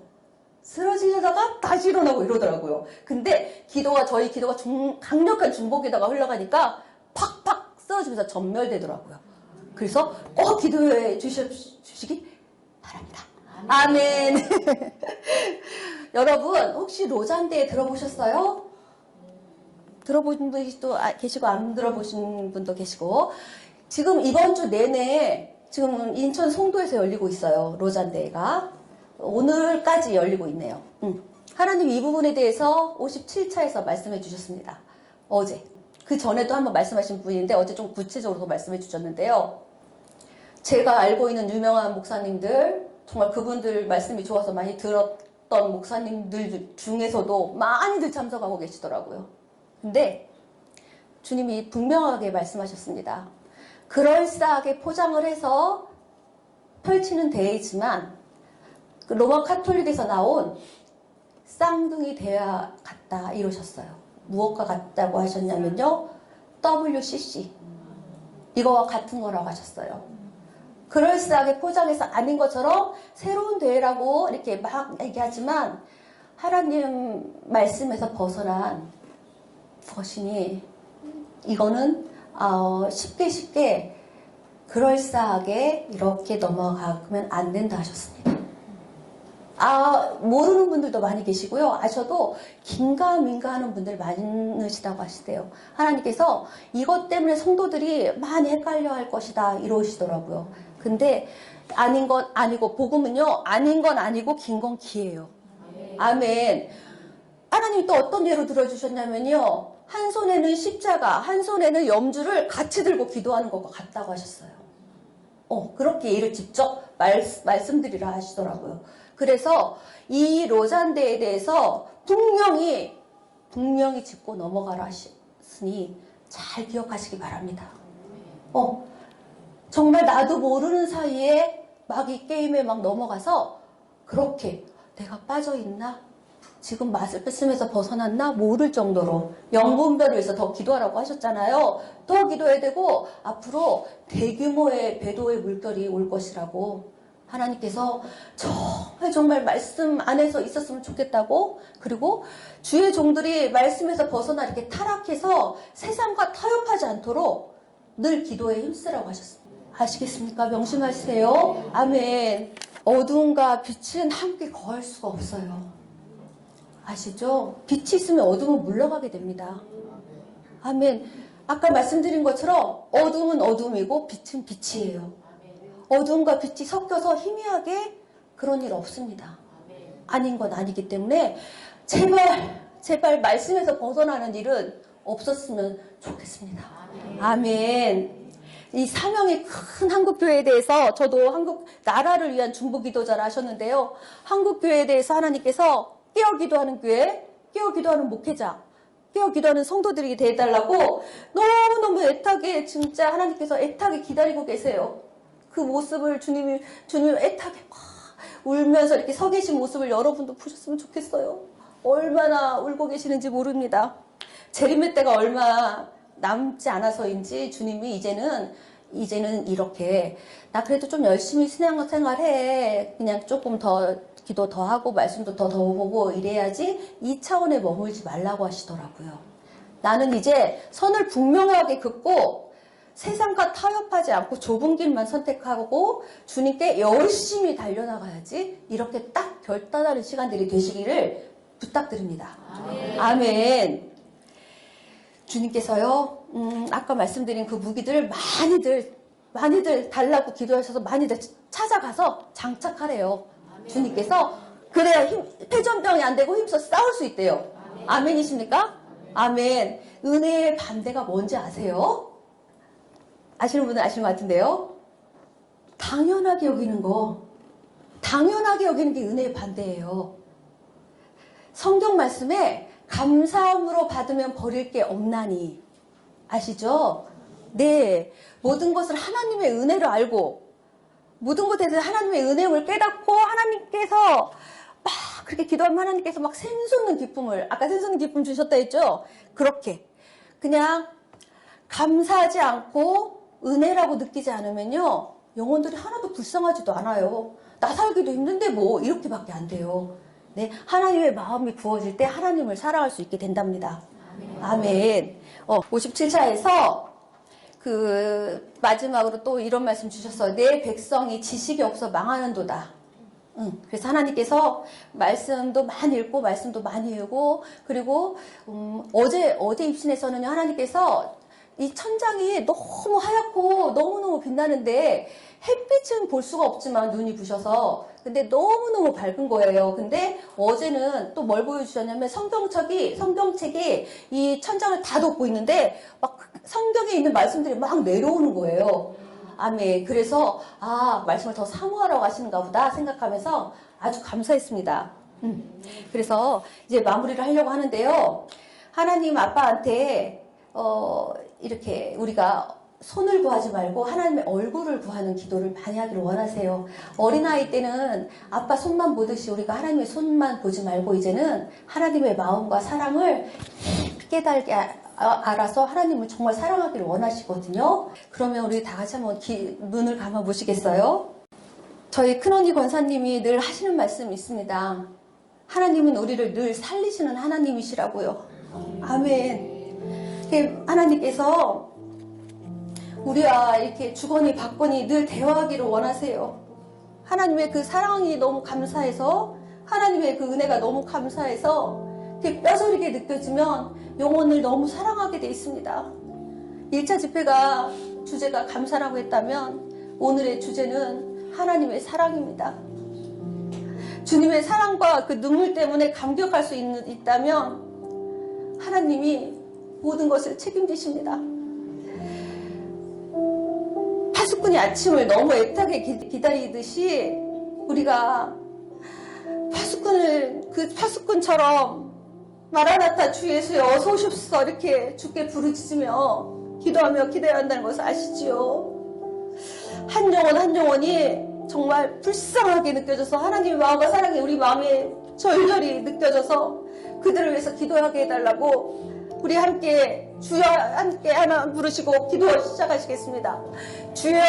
쓰러지려다가 다시 일어나고 이러더라고요. 근데 저희 기도가 강력한 중복에다가 흘러가니까 팍팍 쓰러지면서 전멸되더라고요. 그래서 꼭 기도해 주시기 바랍니다. 아멘. 여러분 혹시 로잔데에 들어보셨어요? 들어보신 분도 계시고 안 들어보신 분도 계시고 지금 이번 주 내내 지금 인천 송도에서 열리고 있어요. 로잔데가 오늘까지 열리고 있네요. 하나님 이 부분에 대해서 57차에서 말씀해 주셨습니다. 어제 그 전에도 한번 말씀하신 분인데 어제 좀 구체적으로 말씀해 주셨는데요. 제가 알고 있는 유명한 목사님들 정말 그분들 말씀이 좋아서 많이 들었던 목사님들 중에서도 많이들 참석하고 계시더라고요. 근데 주님이 분명하게 말씀하셨습니다. 그럴싸하게 포장을 해서 펼치는 대회이지만 그 로마 카톨릭에서 나온 쌍둥이 대화 같다 이러셨어요. 무엇과 같다고 하셨냐면요. WCC 이거와 같은 거라고 하셨어요. 그럴싸하게 포장해서 아닌 것처럼 새로운 대회라고 이렇게 막 얘기하지만 하나님 말씀에서 벗어난 것이니 이거는 쉽게 그럴싸하게 이렇게 넘어가면 안 된다 하셨습니다. 모르는 분들도 많이 계시고요. 아셔도 긴가민가 하는 분들 많으시다고 하시대요. 하나님께서 이것 때문에 성도들이 많이 헷갈려 할 것이다 이러시더라고요. 근데 아닌 건 아니고 복음은요. 아닌 건 아니고 긴 건 기예요. 아멘. 하나님이 또 어떤 예로 들어주셨냐면요. 한 손에는 십자가, 한 손에는 염주를 같이 들고 기도하는 것과 같다고 하셨어요. 그렇게 예를 직접 말씀드리라 하시더라고요. 그래서 이 로잔데에 대해서 분명히 짚고 넘어가라 하셨으니 잘 기억하시기 바랍니다. 정말 나도 모르는 사이에 막 이 게임에 막 넘어가서 그렇게 내가 빠져있나? 지금 말씀에서 벗어났나? 모를 정도로 영분별을 위해서 더 기도하라고 하셨잖아요. 더 기도해야 되고 앞으로 대규모의 배도의 물결이 올 것이라고 하나님께서 정말 말씀 안에서 있었으면 좋겠다고 그리고 주의 종들이 말씀에서 벗어나 이렇게 타락해서 세상과 타협하지 않도록 늘 기도에 힘쓰라고 하셨습니다. 아시겠습니까? 명심하세요. 아멘. 어두움과 빛은 함께 거할 수가 없어요. 아시죠? 빛이 있으면 어둠은 물러가게 됩니다. 아멘. 아까 말씀드린 것처럼 어둠은 어둠이고 빛은 빛이에요. 어둠과 빛이 섞여서 희미하게 그런 일 없습니다. 아닌 건 아니기 때문에 제발 말씀에서 벗어나는 일은 없었으면 좋겠습니다. 아멘. 이 사명이 큰 한국교회에 대해서 저도 한국 나라를 위한 중보기도자를 하셨는데요. 한국교회에 대해서 하나님께서 깨어 기도하는 교회, 깨어 기도하는 목회자, 깨어 기도하는 성도들에게 대해달라고 너무너무 애타게 진짜 하나님께서 애타게 기다리고 계세요. 그 모습을 주님이 애타게 막 울면서 이렇게 서 계신 모습을 여러분도 보셨으면 좋겠어요. 얼마나 울고 계시는지 모릅니다. 재림의 때가 얼마 남지 않아서인지 주님이 이제는 이렇게 나 그래도 좀 열심히 신앙생활해. 그냥 조금 더 기도 더 하고 말씀도 더 보고 이래야지 이 차원에 머물지 말라고 하시더라고요. 나는 이제 선을 분명하게 긋고 세상과 타협하지 않고 좁은 길만 선택하고 주님께 열심히 달려나가야지 이렇게 딱 결단하는 시간들이 되시기를 부탁드립니다. 아멘. 주님께서요, 아까 말씀드린 그 무기들 많이들 달라고 기도하셔서 많이들 찾아가서 장착하래요. 주님께서 그래야 패전병이 안 되고 힘써 싸울 수 있대요. 아멘이십니까? 아멘. 은혜의 반대가 뭔지 아세요? 아시는 분은 아시는 것 같은데요. 당연하게 여기는 거. 당연하게 여기는 게 은혜의 반대예요. 성경 말씀에 감사함으로 받으면 버릴 게 없나니. 아시죠? 네. 모든 것을 하나님의 은혜로 알고 모든 것에 대해서 하나님의 은혜를 깨닫고 하나님께서 막 그렇게 기도하면 하나님께서 막 샘솟는 기쁨을, 아까 샘솟는 기쁨 주셨다 했죠? 그렇게 그냥 감사하지 않고 은혜라고 느끼지 않으면요, 영혼들이 하나도 불쌍하지도 않아요. 나 살기도 힘든데 뭐 이렇게밖에 안 돼요. 네, 하나님의 마음이 부어질 때 하나님을 사랑할 수 있게 된답니다. 아멘. 57차에서 마지막으로 또 이런 말씀 주셨어요. 내 백성이 지식이 없어 망하는도다. 그래서 하나님께서 말씀도 많이 읽고 말씀도 많이 읽고, 그리고 어제 입신에서는 하나님께서 이 천장이 너무 하얗고 너무너무 빛나는데 햇빛은 볼 수가 없지만 눈이 부셔서, 근데 너무너무 밝은 거예요. 근데 어제는 또 뭘 보여주셨냐면 성경책이 이 천장을 다 덮고 있는데 막 성경에 있는 말씀들이 막 내려오는 거예요. 아멘. 그래서 말씀을 더 사모하러 가시는가 보다 생각하면서 아주 감사했습니다. 그래서 이제 마무리를 하려고 하는데요. 하나님 아빠한테 이렇게 우리가 손을 구하지 말고 하나님의 얼굴을 구하는 기도를 많이 하기를 원하세요. 어린아이 때는 아빠 손만 보듯이 우리가 하나님의 손만 보지 말고 이제는 하나님의 마음과 사랑을 깨달게 알아서 하나님을 정말 사랑하기를 원하시거든요. 그러면 우리 다 같이 한번 눈을 감아 보시겠어요? 저희 큰언니 권사님이 늘 하시는 말씀이 있습니다. 하나님은 우리를 늘 살리시는 하나님이시라고요. 아멘. 하나님께서 우리와 이렇게 주거니 받거니 늘 대화하기를 원하세요. 하나님의 그 사랑이 너무 감사해서, 하나님의 그 은혜가 너무 감사해서 이렇게 뼈저리게 느껴지면 영혼을 너무 사랑하게 돼 있습니다. 1차 집회가 주제가 감사라고 했다면 오늘의 주제는 하나님의 사랑입니다. 주님의 사랑과 그 눈물 때문에 감격할 수 있다면 하나님이 모든 것을 책임지십니다. 파수꾼이 아침을 너무 애타게 기다리듯이 우리가 파수꾼처럼 마라나타 주 예수여 어서 오십시오 이렇게 주께 부르짖으며 기도하며 기대해야 한다는 것을 아시지요? 한 영혼이 정말 불쌍하게 느껴져서 하나님의 마음과 사랑이 우리 마음에 절절히 느껴져서 그들을 위해서 기도하게 해달라고 우리 함께 주여 함께 하나 부르시고 기도 시작하시겠습니다. 주여